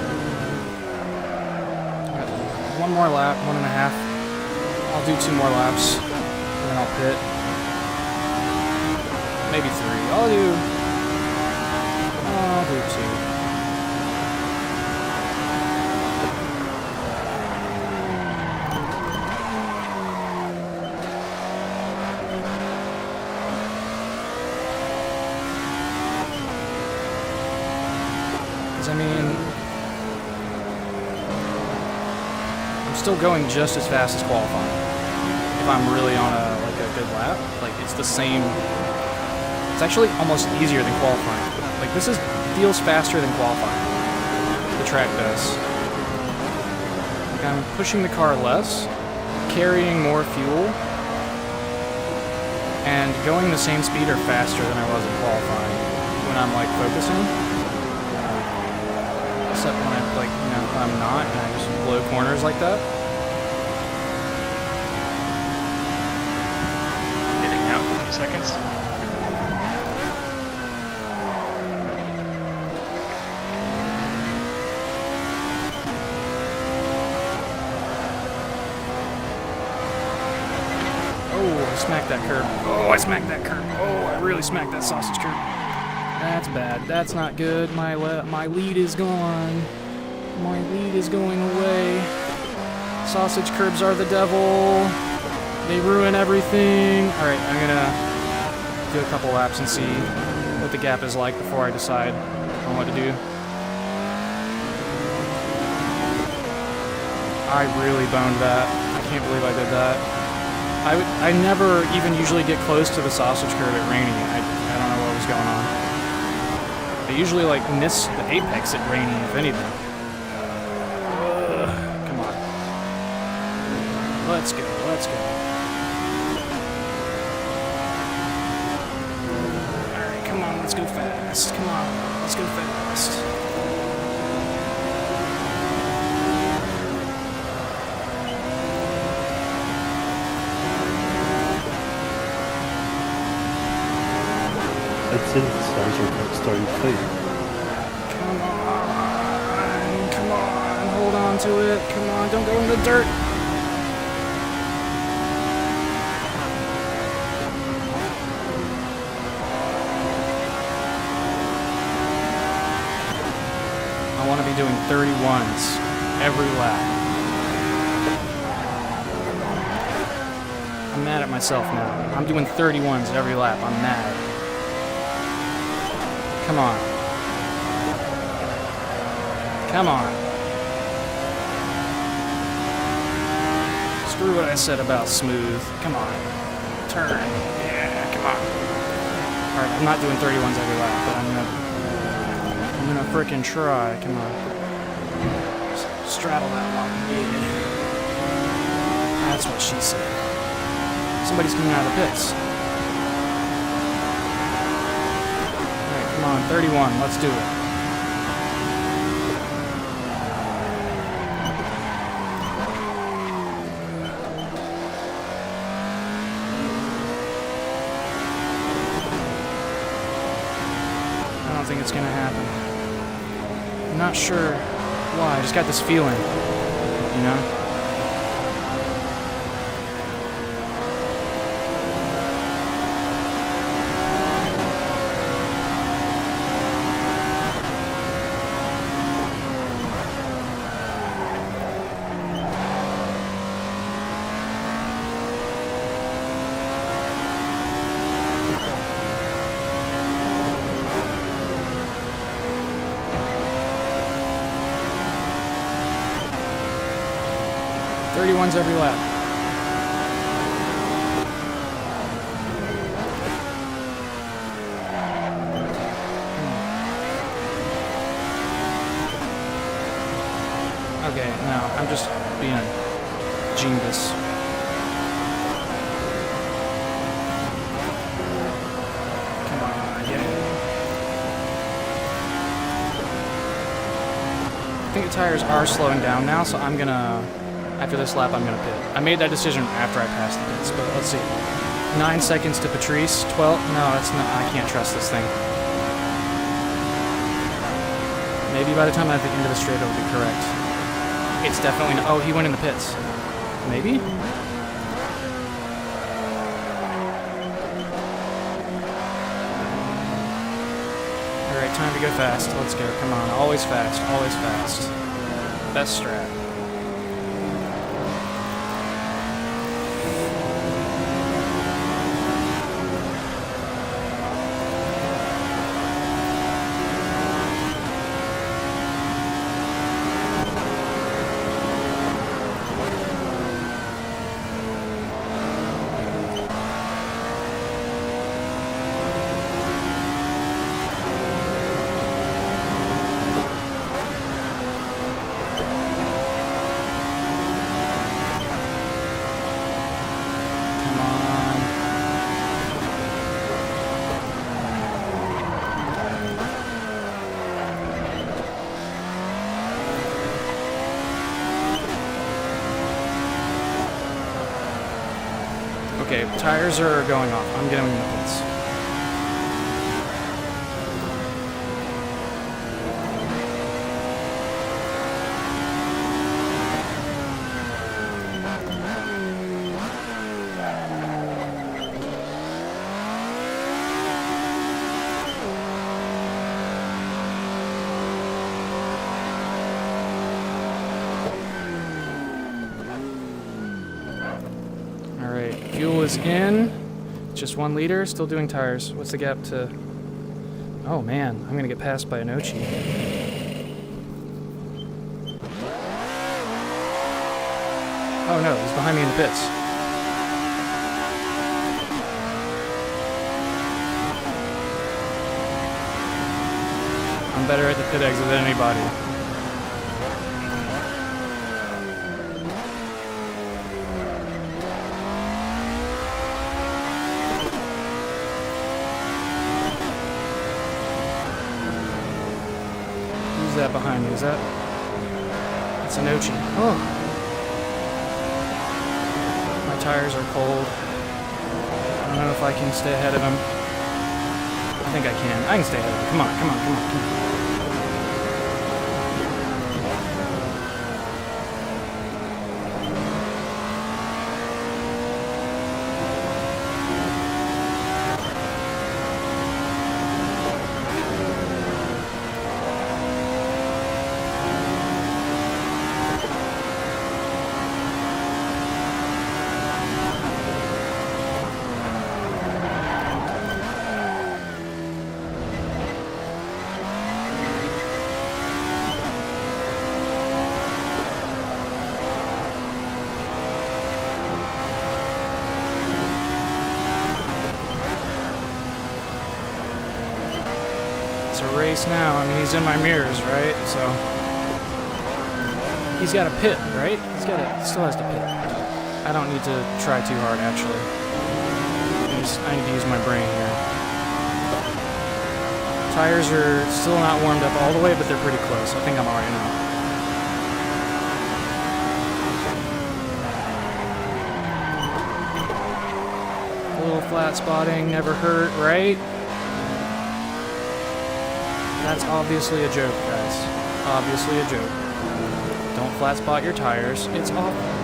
[SPEAKER 1] One more lap, 1.5. I'll do 2 more laps, and then I'll pit. Maybe 3. I'll do 2. I mean, I'm still going just as fast as qualifying. If I'm really on a good lap, like it's the same. It's actually almost easier than qualifying. Like this feels faster than qualifying. The track does. Like I'm pushing the car less, carrying more fuel, and going the same speed or faster than I was in qualifying when I'm like focusing. Except when I'm like, you know, when I'm not, and I just blow corners like that.
[SPEAKER 2] Getting out in a few seconds.
[SPEAKER 1] Oh, I smacked that curb. Oh, I smacked that curb. Oh, I really smacked that sausage curb. That's bad. That's not good. My lead is gone. My lead is going away. Sausage curbs are the devil. They ruin everything. Alright, I'm gonna do a couple laps and see what the gap is like before I decide on what to do. I really boned that. I can't believe I did that. I never even usually get close to the sausage curb at Rainy. I don't know what was going on. I usually like miss the apex at Rainy, if anything. Come on. Let's go, let's go. Alright, come on, let's go fast. Come on, let's go fast.
[SPEAKER 4] I'd say the stars are starting to fade.
[SPEAKER 1] Come on, hold on to it. Come on, don't go in the dirt. I want to be doing 31s every lap. I'm mad at myself now. I'm doing 31s every lap. I'm mad. Come on. Come on. Screw what I said about smooth. Come on. Turn. Yeah, come on. Alright, I'm not doing 31s every lap, but I'm gonna frickin' try. Come on. Straddle that one. Yeah. That's what she said. Somebody's coming out of the pits. Come on, 31, let's do it. I don't think it's gonna happen. I'm not sure why, I just got this feeling, you know? Ones every lap. No, I'm just being a genius. Come on, yeah. I think the tires are slowing down now, so I'm gonna, after this lap, I'm gonna pit. I made that decision after I passed the pits, but let's see. 9 seconds to Patrice, 12, no, that's not, I can't trust this thing. Maybe by the time I'm at the end of the straight, it'll be correct. It's definitely not, oh, he went in the pits. Maybe? Alright, time to go fast. Let's go. Come on. Always fast. Always fast. Best strat. Come on. Okay, tires are going off. I'm getting in the pits. Alright, fuel is in. Just 1 liter, still doing tires. What's the gap to... Oh man, I'm gonna get passed by Anochi. Oh no, he's behind me in the pits. I'm better at the pit exit than anybody. Who's that behind me? Is that... It's Anochi. Oh! My tires are cold. I don't know if I can stay ahead of him. I think I can. I can stay ahead of him. Come on, come on, come on, come on. It's a race now. I mean, he's in my mirrors, right? So he's got a pit, right? He still has to pit. I don't need to try too hard, actually. I need to use my brain here. Tires are still not warmed up all the way, but they're pretty close. I think I'm alright now. A little flat spotting never hurt, right? That's obviously a joke, guys. Obviously a joke. Don't flat spot your tires. It's awful.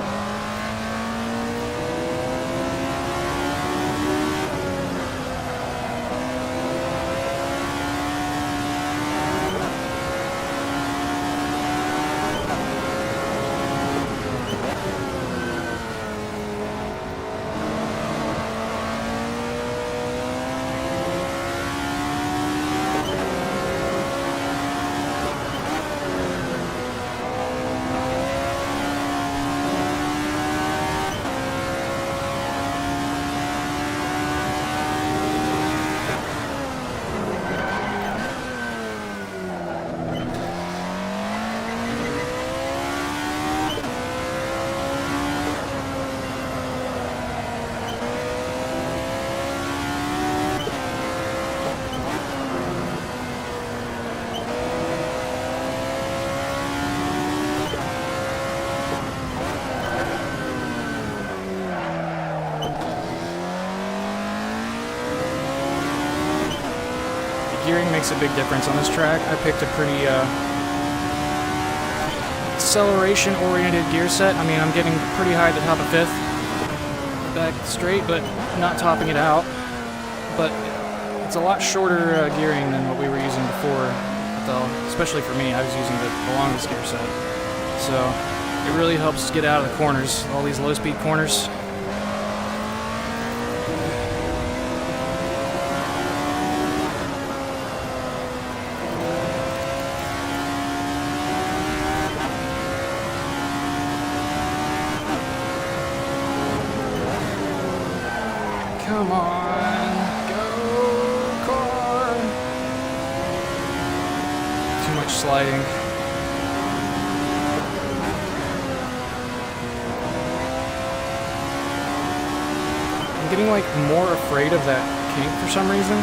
[SPEAKER 1] gearing makes a big difference on this track. I picked a pretty acceleration-oriented gear set. I mean, I'm getting pretty high at the top of 5th, back straight, but not topping it out. But it's a lot shorter gearing than what we were using before, though, especially for me. I was using the longest gear set. So it really helps get out of the corners, all these low-speed corners. Come on, go, car. Too much sliding. I'm getting like more afraid of that kink for some reason.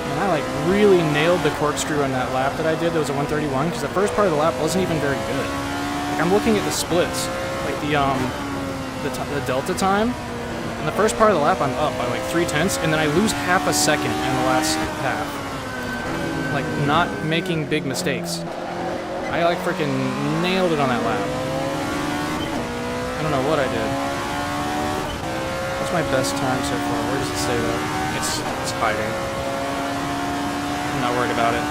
[SPEAKER 1] And I like really nailed the corkscrew on that lap that I did. That was a 131 because the first part of the lap wasn't even very good. Like I'm looking at the splits, like the delta time. In the first part of the lap, I'm up by like 0.3, and then I lose half a second in the last half. Like, not making big mistakes. I, like, freaking nailed it on that lap. I don't know what I did. What's my best time so far? Where does it say that? It's hiding. I'm not worried about it.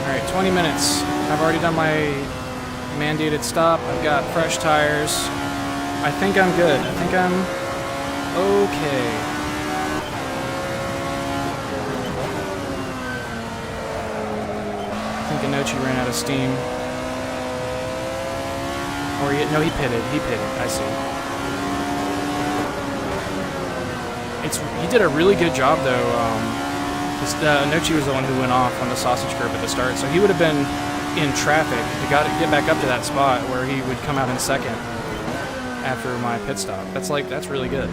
[SPEAKER 1] Alright, 20 minutes. I've already done my mandated stop. I've got fresh tires. I think I'm good. I think I'm okay. I think Inochi ran out of steam. Or no, he pitted. He pitted. I see. He did a really good job though. Inochi was the one who went off on the sausage curve at the start, so he would have been in traffic to get back up to that spot where he would come out in second after my pit stop. That's really good.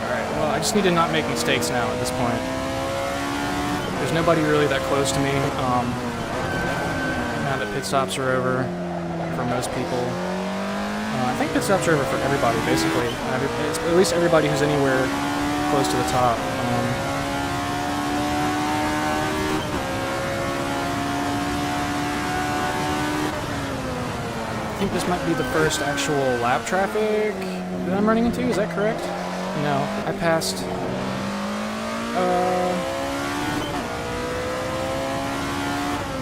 [SPEAKER 1] Alright, well, I just need to not make mistakes now at this point. There's nobody really that close to me. Now that pit stops are over for most people. I think pit stops are over for everybody, basically. At least everybody who's anywhere close to the top. I think this might be the first actual lap traffic that I'm running into. Is that correct? No, I passed...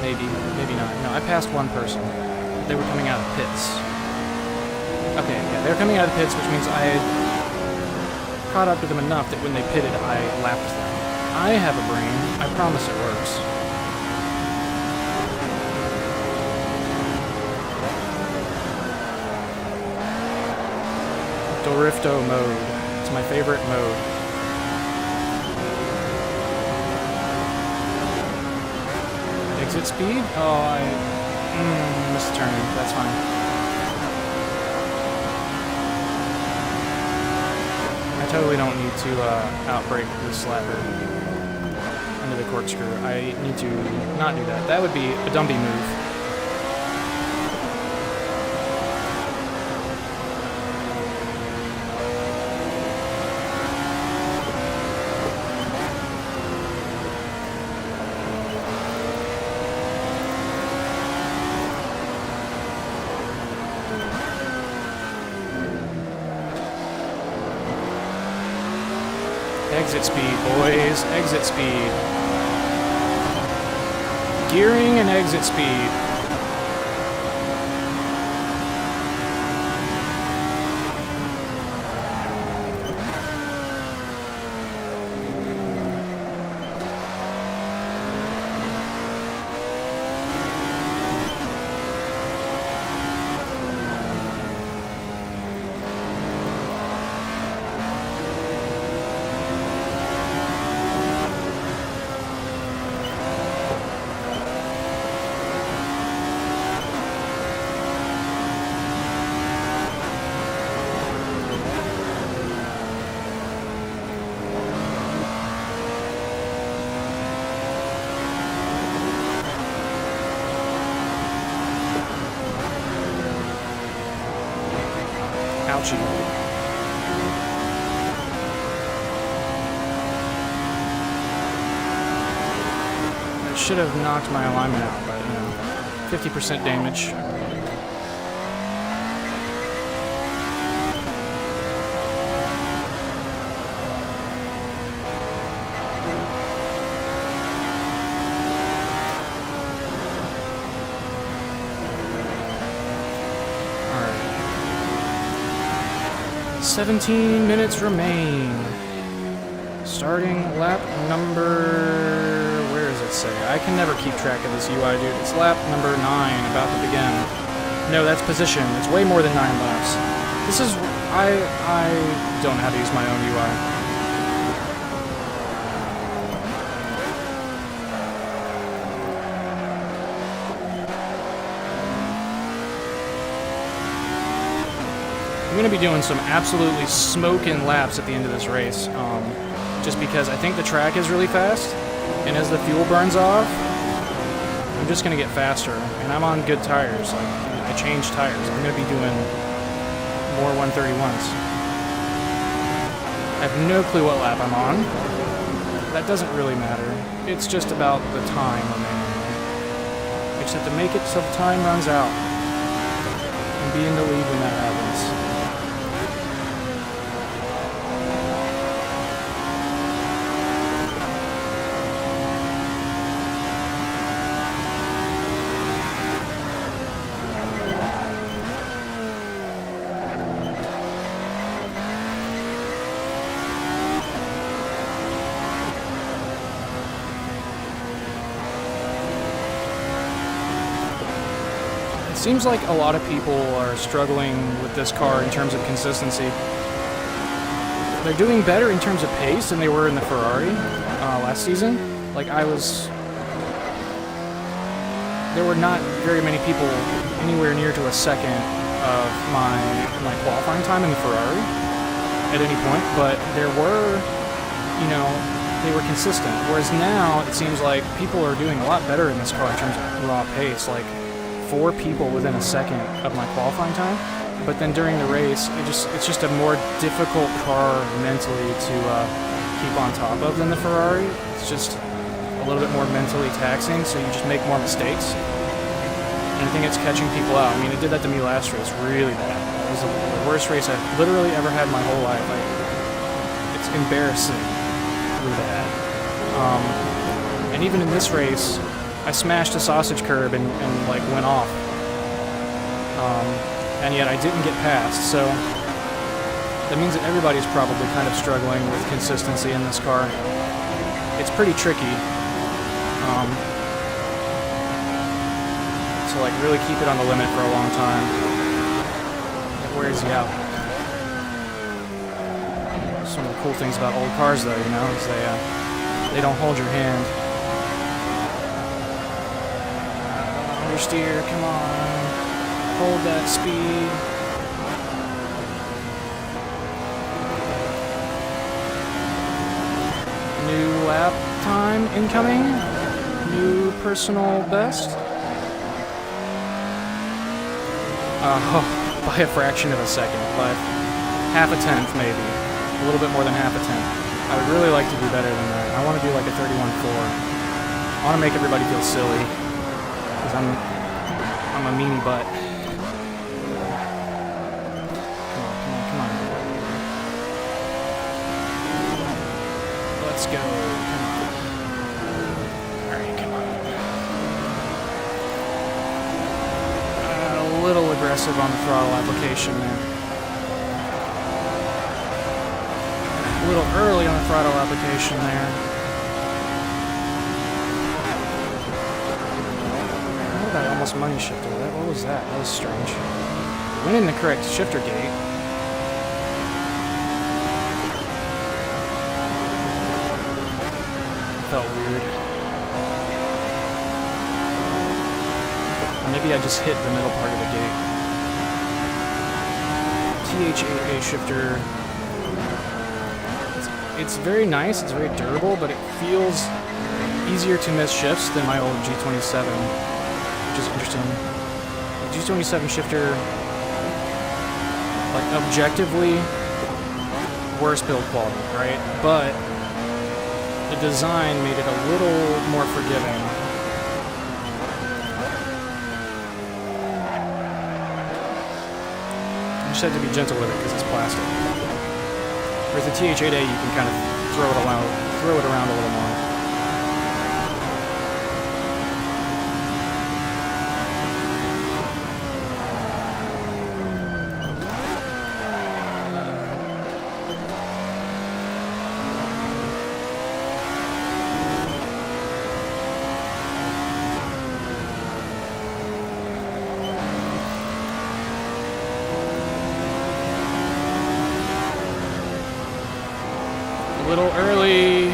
[SPEAKER 1] Maybe not. No, I passed one person. They were coming out of the pits. Okay, yeah, they were coming out of the pits, which means I had caught up to them enough that when they pitted, I lapped them. I have a brain. I promise it works. Dorifto mode. It's my favorite mode. Exit speed? Oh, I missed a turn. That's fine. I totally don't need to outbrake the slapper under the corkscrew. I need to not do that. That would be a Dumby move. Exit speed, boys. Exit speed. Gearing and exit speed. Ouchie. That should have knocked my alignment out, but you know, 50% damage. Alright. 17 minutes remain. Starting lap number... where does it say? I can never keep track of this UI, dude. It's lap number 9, about to begin. No, that's position. It's way more than 9 laps. This is... I don't know how to use my own UI. I'm going to be doing some absolutely smoking laps at the end of this race, just because I think the track is really fast, and as the fuel burns off, I'm just going to get faster, and I'm on good tires. Like, I changed tires. I'm going to be doing more 131s. I have no clue what lap I'm on. That doesn't really matter. It's just about the time remaining. I just have to make it so the time runs out, and be in the lead when that happens. Seems like a lot of people are struggling with this car in terms of consistency. They're doing better in terms of pace than they were in the Ferrari last season. Like there were not very many people anywhere near to a second of my qualifying time in the Ferrari at any point, but there were, you know, they were consistent. Whereas now it seems like people are doing a lot better in this car in terms of raw pace. Like 4 people within a second of my qualifying time, but then during the race, it's just a more difficult car mentally to keep on top of than the Ferrari. It's just a little bit more mentally taxing, so you just make more mistakes. And I think it's catching people out. I mean, it did that to me last race really bad. It was the worst race I've literally ever had in my whole life. It's embarrassingly bad. And even in this race, I smashed a sausage curb and like went off, and yet I didn't get past. So that means that everybody's probably kind of struggling with consistency in this car. It's pretty tricky to like really keep it on the limit for a long time. It wears you out. Some of the cool things about old cars, though, you know, is they don't hold your hand. Steer, come on, hold that speed. New lap time incoming, new personal best. By a fraction of a second, but half a tenth maybe, a little bit more than half a tenth. I would really like to do better than that. I want to do like a 31.4. I want to make everybody feel silly. I'm a meanie butt. Come on. Let's go. Come on. Alright, come on. A little aggressive on the throttle application there. A little early on the throttle application there. I almost money shifted. What was that? That was strange. Went in the correct shifter gate. Felt weird. Or maybe I just hit the middle part of the gate. THAA shifter. It's very nice. It's very durable, but it feels easier to miss shifts than my old G27. Which is interesting. The G27 shifter like, objectively worse build quality, right? But the design made it a little more forgiving. You just have to be gentle with it because it's plastic. Whereas the TH8A, you can kind of throw it around a little more. A little early.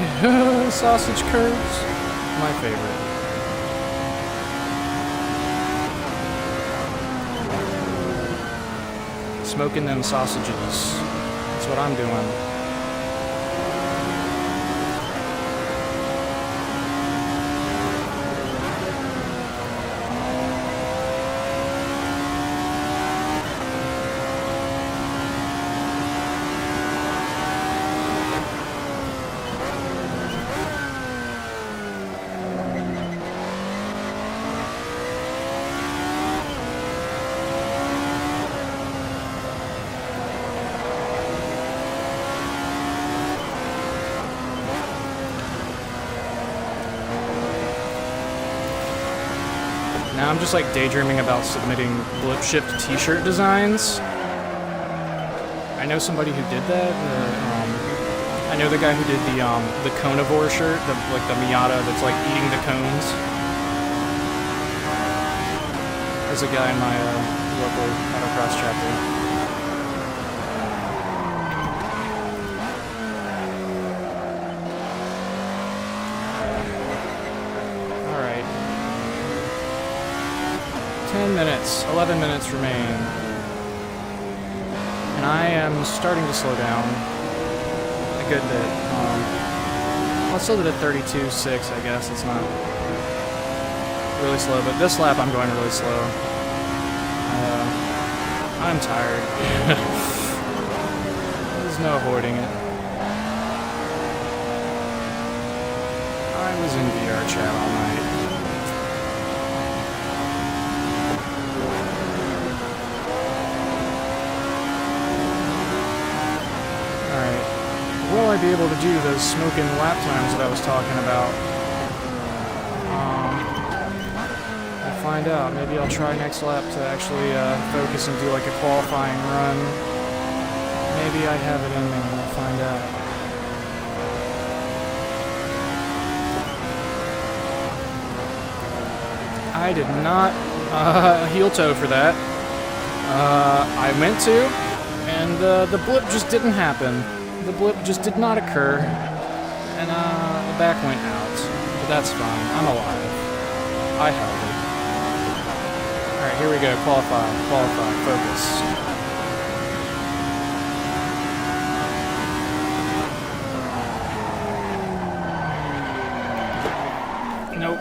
[SPEAKER 1] Sausage curds. My favorite. Smoking them sausages. That's what I'm doing. Now I'm just like daydreaming about submitting blip shift t-shirt designs. I know somebody who did that. I know the guy who did the Conivore shirt, like the Miata that's like eating the cones. There's a guy in my local autocross chapter. Alright. 10 minutes, 11 minutes remain. And I am starting to slow down a good bit. I'll still do it at 32.6, I guess. It's not really slow, but this lap I'm going really slow. I'm tired. There's no avoiding it. I was in VR chat all night. Alright. Will I be able to do those smoking lap times that I was talking about? I'll find out. Maybe I'll try next lap to actually focus and do like a qualifying run. Maybe I have it in me. We'll find out. I did not heel toe for that. I meant to, and the blip just didn't happen. The blip just did not occur, and the back went out. But that's fine. I'm alive. I held it. Alright, here we go. Qualify, focus. Nope.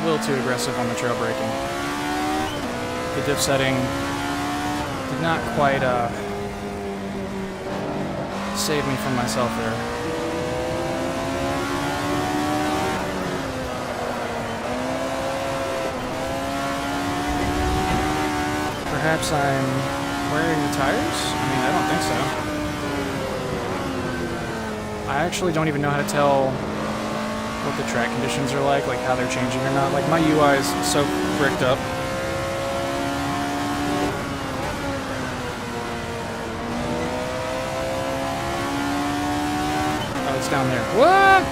[SPEAKER 1] A little too aggressive on the trail braking. The diff setting did not quite save me from myself there. Perhaps I'm wearing the tires? I mean, I don't think so. I actually don't even know how to tell what the track conditions are like how they're changing or not. Like, my UI is so bricked up. Oh, it's down there. What?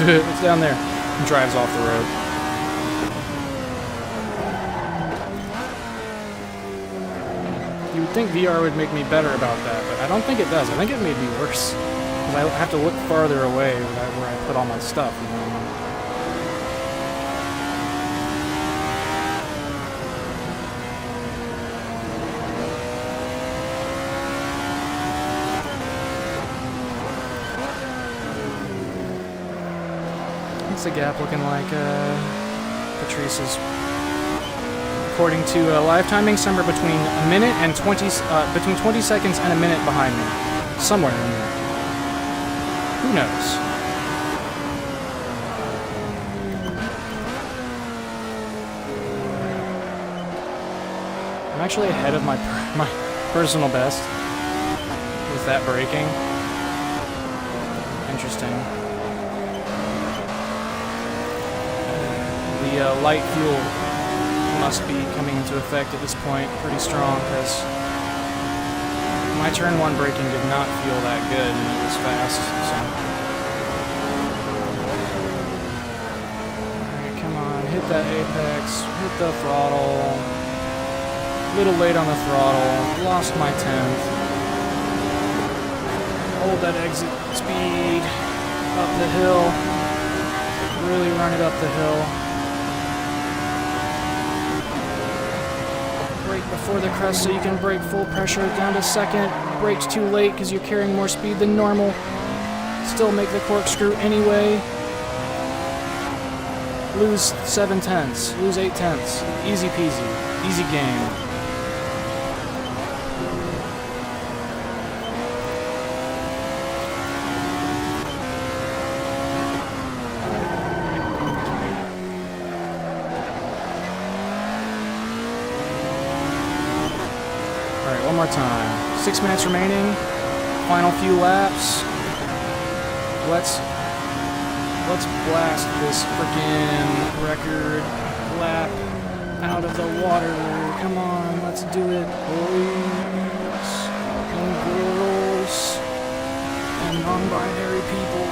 [SPEAKER 1] It's down there. It drives off the road. You would think VR would make me better about that, but I don't think it does. I think it made me worse. Because I have to look farther away where I put all my stuff. You know? What's the gap looking like? Patrice's according to live timing, somewhere between a minute and 20, between 20 seconds and a minute behind me. Somewhere in there. Who knows? I'm actually ahead of my personal best with that braking. Interesting. The light fuel must be coming into effect at this point pretty strong, because my turn 1 braking did not feel that good and it was fast, so. Alright, come on, hit that apex, hit the throttle. A little late on the throttle, lost my 10th. Hold that exit speed, up the hill, really run it up the hill. Brake before the crest so you can brake full pressure, down to second. Brakes too late because you're carrying more speed than normal. Still make the corkscrew anyway. Lose 7/10, lose 8/10. Easy peasy, easy game. One more time. 6 minutes remaining. Final few laps. Let's blast this freaking record lap out of the water. Come on, let's do it, boys and girls and non-binary people.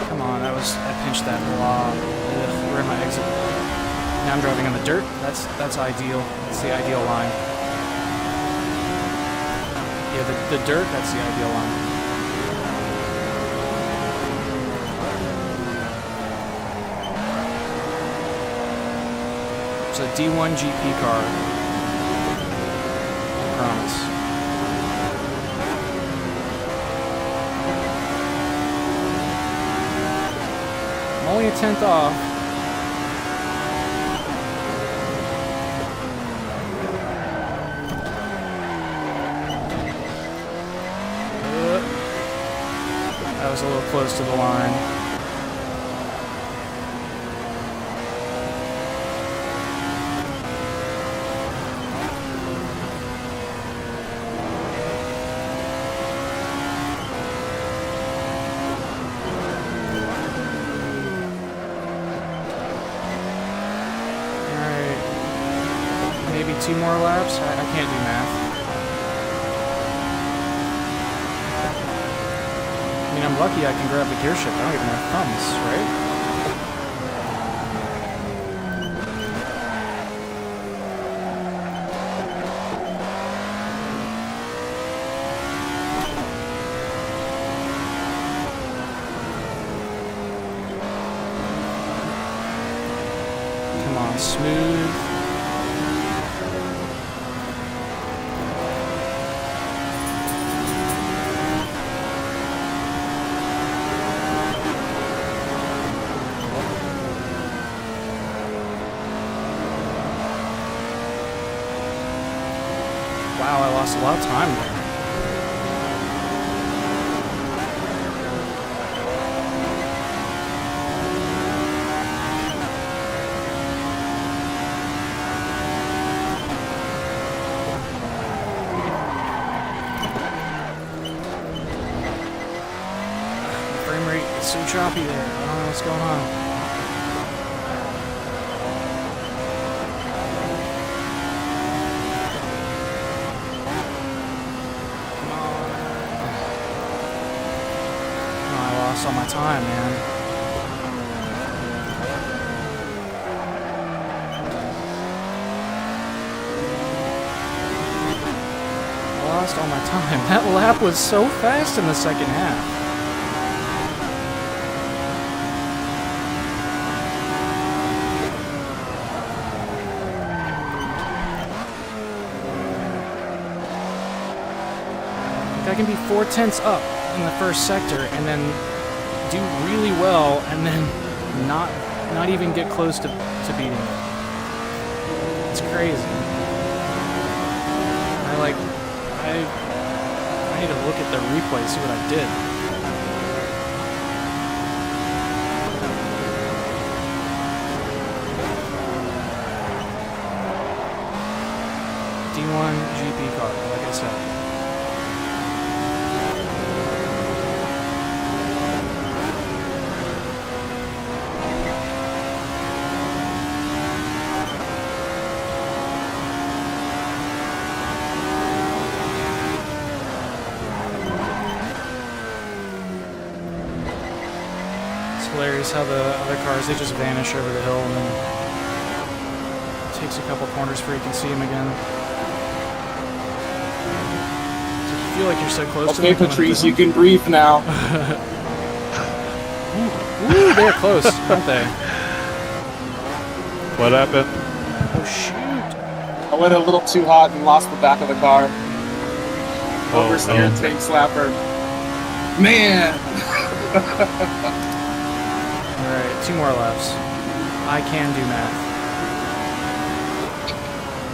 [SPEAKER 1] Come on, I pinched that blob. Ugh, where am I exit? Now I'm driving on the dirt. That's ideal. That's the ideal line. Yeah, the dirt, that's the ideal line. It's a D1 GP car. I promise. I'm only a 10th off. That was a little close to the line. Alright. Maybe 2 more laps? I can't do math. I mean, I'm lucky I can grab the gear shift. I don't even have thumbs, right? Come on, smooth. Wow, I lost a lot of time there. The frame rate is so choppy there. I don't know what's going on. All my time, man. I lost all my time. That lap was so fast in the second half. Like I can be 4/10 up in the first sector and then do really well and then not not even get close to beating it. It's crazy. I need to look at the replay, see what I did. D1 GP car, like I said. Hilarious how the other cars, they just vanish over the hill and then it takes a couple corners before you can see them again. So you feel like you're so close to them.
[SPEAKER 3] Okay, Patrice, you can breathe now.
[SPEAKER 1] Ooh, they're close, aren't they?
[SPEAKER 4] What happened?
[SPEAKER 1] Oh, shoot.
[SPEAKER 3] I went a little too hot and lost the back of the car.
[SPEAKER 4] Oh,
[SPEAKER 3] Oversteered
[SPEAKER 4] no.
[SPEAKER 3] tank slapper. Man!
[SPEAKER 1] Alright, 2 more laps. I can do math.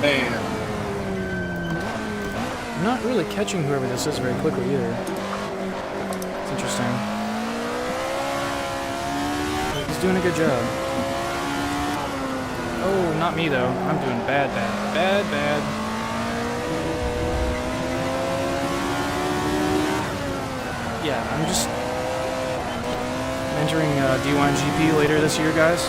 [SPEAKER 3] Man.
[SPEAKER 1] I'm not really catching whoever this is very quickly either. It's interesting. He's doing a good job. Oh, not me though. I'm doing bad. Yeah, I'm just entering D1 GP later this year, guys.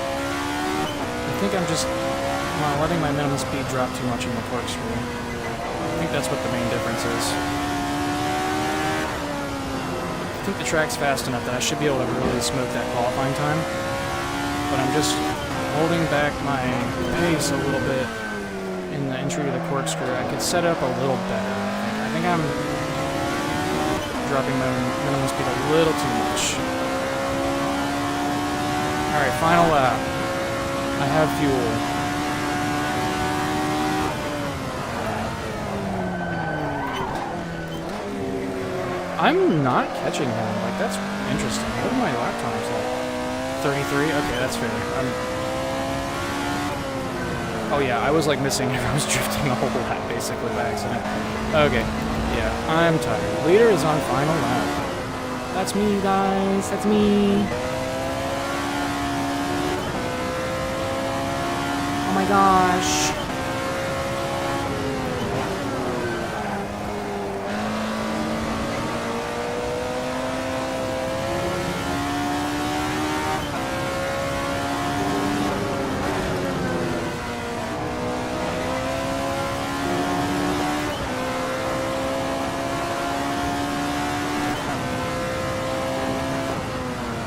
[SPEAKER 1] I think I'm just letting my minimum speed drop too much in the corkscrew. I think that's what the main difference is. I think the track's fast enough that I should be able to really smoke that qualifying time. But I'm just holding back my pace a little bit in the entry to the corkscrew. I could set up a little better, I think. I'm dropping my minimum speed a little too much. Alright, final lap. I have fuel. I'm not catching him. Like, that's interesting. What are my lap times like? 33? Okay, that's fair. Oh yeah, I was like missing it. I was drifting the whole lap basically by accident. Okay, yeah, I'm tired. Leader is on final lap. That's me, guys. That's me. Oh my gosh.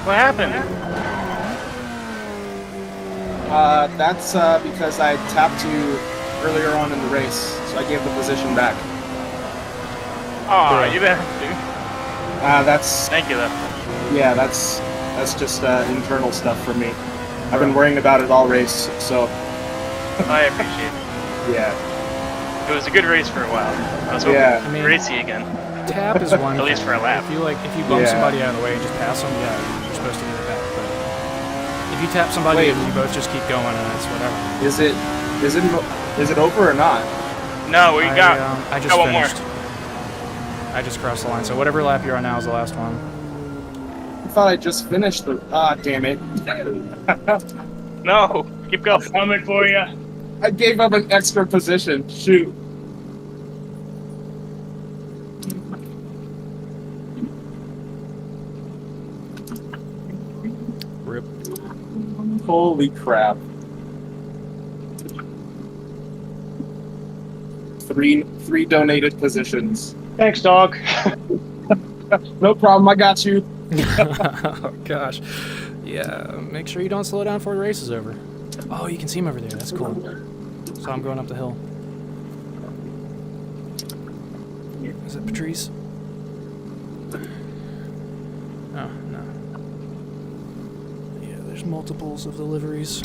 [SPEAKER 2] What happened?
[SPEAKER 3] That's because I tapped you earlier on in the race, so I gave the position back.
[SPEAKER 2] Aw, you better do.
[SPEAKER 3] That's
[SPEAKER 2] Thank you, though.
[SPEAKER 3] yeah, that's just internal stuff for me. I've been worrying about it all race, so
[SPEAKER 2] I appreciate it.
[SPEAKER 3] yeah.
[SPEAKER 2] It was a good race for a while. I was hoping
[SPEAKER 3] Yeah.
[SPEAKER 1] I mean,
[SPEAKER 2] to race you again.
[SPEAKER 1] tap is one
[SPEAKER 2] At least
[SPEAKER 1] thing.
[SPEAKER 2] for a lap.
[SPEAKER 1] If you bump
[SPEAKER 3] Yeah.
[SPEAKER 1] somebody out of the way and just pass them, yeah, you're supposed to get it back. But if you tap somebody
[SPEAKER 3] Wait.
[SPEAKER 1] and you both just keep going and it's whatever.
[SPEAKER 3] Is it over or not?
[SPEAKER 2] No, we got
[SPEAKER 1] I just
[SPEAKER 2] got one more.
[SPEAKER 1] finished. I just crossed the line. So whatever lap you're on now is the last one.
[SPEAKER 3] I thought I just finished the. Damn it!
[SPEAKER 2] No, keep going.
[SPEAKER 6] Coming for you.
[SPEAKER 3] I gave up an extra position. Shoot.
[SPEAKER 1] Rip.
[SPEAKER 3] Holy crap! Three donated positions.
[SPEAKER 6] Thanks, dog.
[SPEAKER 3] No problem. I got you.
[SPEAKER 1] Oh gosh. Yeah, make sure you don't slow down before the race is over. Oh, you can see him over there. That's cool. So I'm going up the hill. Is it Patrice? Oh, no. Yeah, there's multiples of the liveries.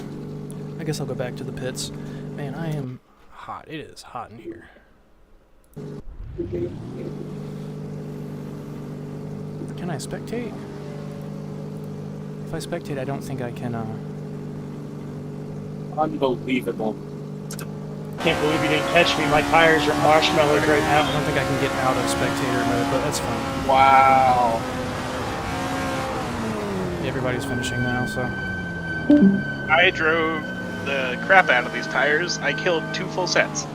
[SPEAKER 1] I guess I'll go back to the pits. Man, I am hot. It is hot in here. Can I spectate? If I spectate, I don't think I can,
[SPEAKER 3] Unbelievable.
[SPEAKER 6] Can't believe you didn't catch me. My tires are marshmallowed right
[SPEAKER 1] I
[SPEAKER 6] now.
[SPEAKER 1] don't think I can get out of spectator mode, but that's fine.
[SPEAKER 3] Wow.
[SPEAKER 1] Everybody's finishing now, so.
[SPEAKER 2] I drove the crap out of these tires. I killed 2 full sets.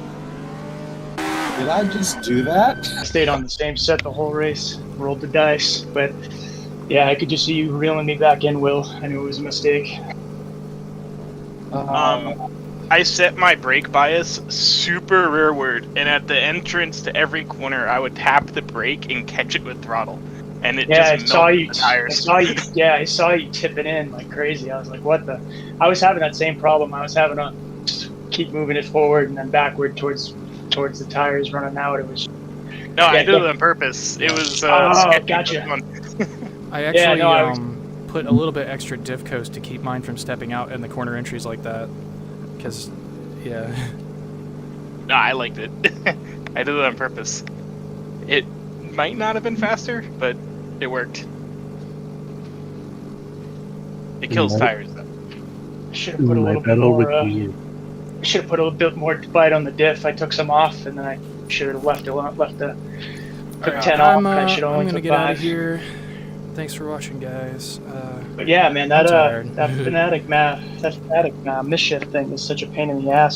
[SPEAKER 3] Did I just do that?
[SPEAKER 6] I stayed on the same set the whole race, rolled the dice, but yeah, I could just see you reeling me back in, Will. I knew it was a mistake.
[SPEAKER 2] I set my brake bias super rearward, and at the entrance to every corner, I would tap the brake and catch it with throttle, and it
[SPEAKER 6] Yeah, I
[SPEAKER 2] just
[SPEAKER 6] saw
[SPEAKER 2] melted
[SPEAKER 6] you.
[SPEAKER 2] the tires.
[SPEAKER 6] I saw you tip it in like crazy. I was like, "What the?" I was having that same problem. I was having to just keep moving it forward and then backward towards the tires running out. It was.
[SPEAKER 2] No, I did it on purpose. It was. Sketchy.
[SPEAKER 6] Gotcha.
[SPEAKER 1] I actually
[SPEAKER 6] I was-
[SPEAKER 1] put a little bit extra diff coast to keep mine from stepping out in the corner entries like that. Because, yeah.
[SPEAKER 2] No, I liked it. I did it on purpose. It might not have been faster, but it worked. It kills tires, though.
[SPEAKER 6] I should have put a little bit more. I should have put a little bit more bite on the diff. I took some off, and then I should have left the took 10 off. And I should
[SPEAKER 1] I'm
[SPEAKER 6] only
[SPEAKER 1] gonna
[SPEAKER 6] took
[SPEAKER 1] get out
[SPEAKER 6] 5.
[SPEAKER 1] of here. Thanks for watching, guys.
[SPEAKER 6] But yeah, man,
[SPEAKER 1] I'm tired.
[SPEAKER 6] that fanatic mischief thing is such a pain in the ass.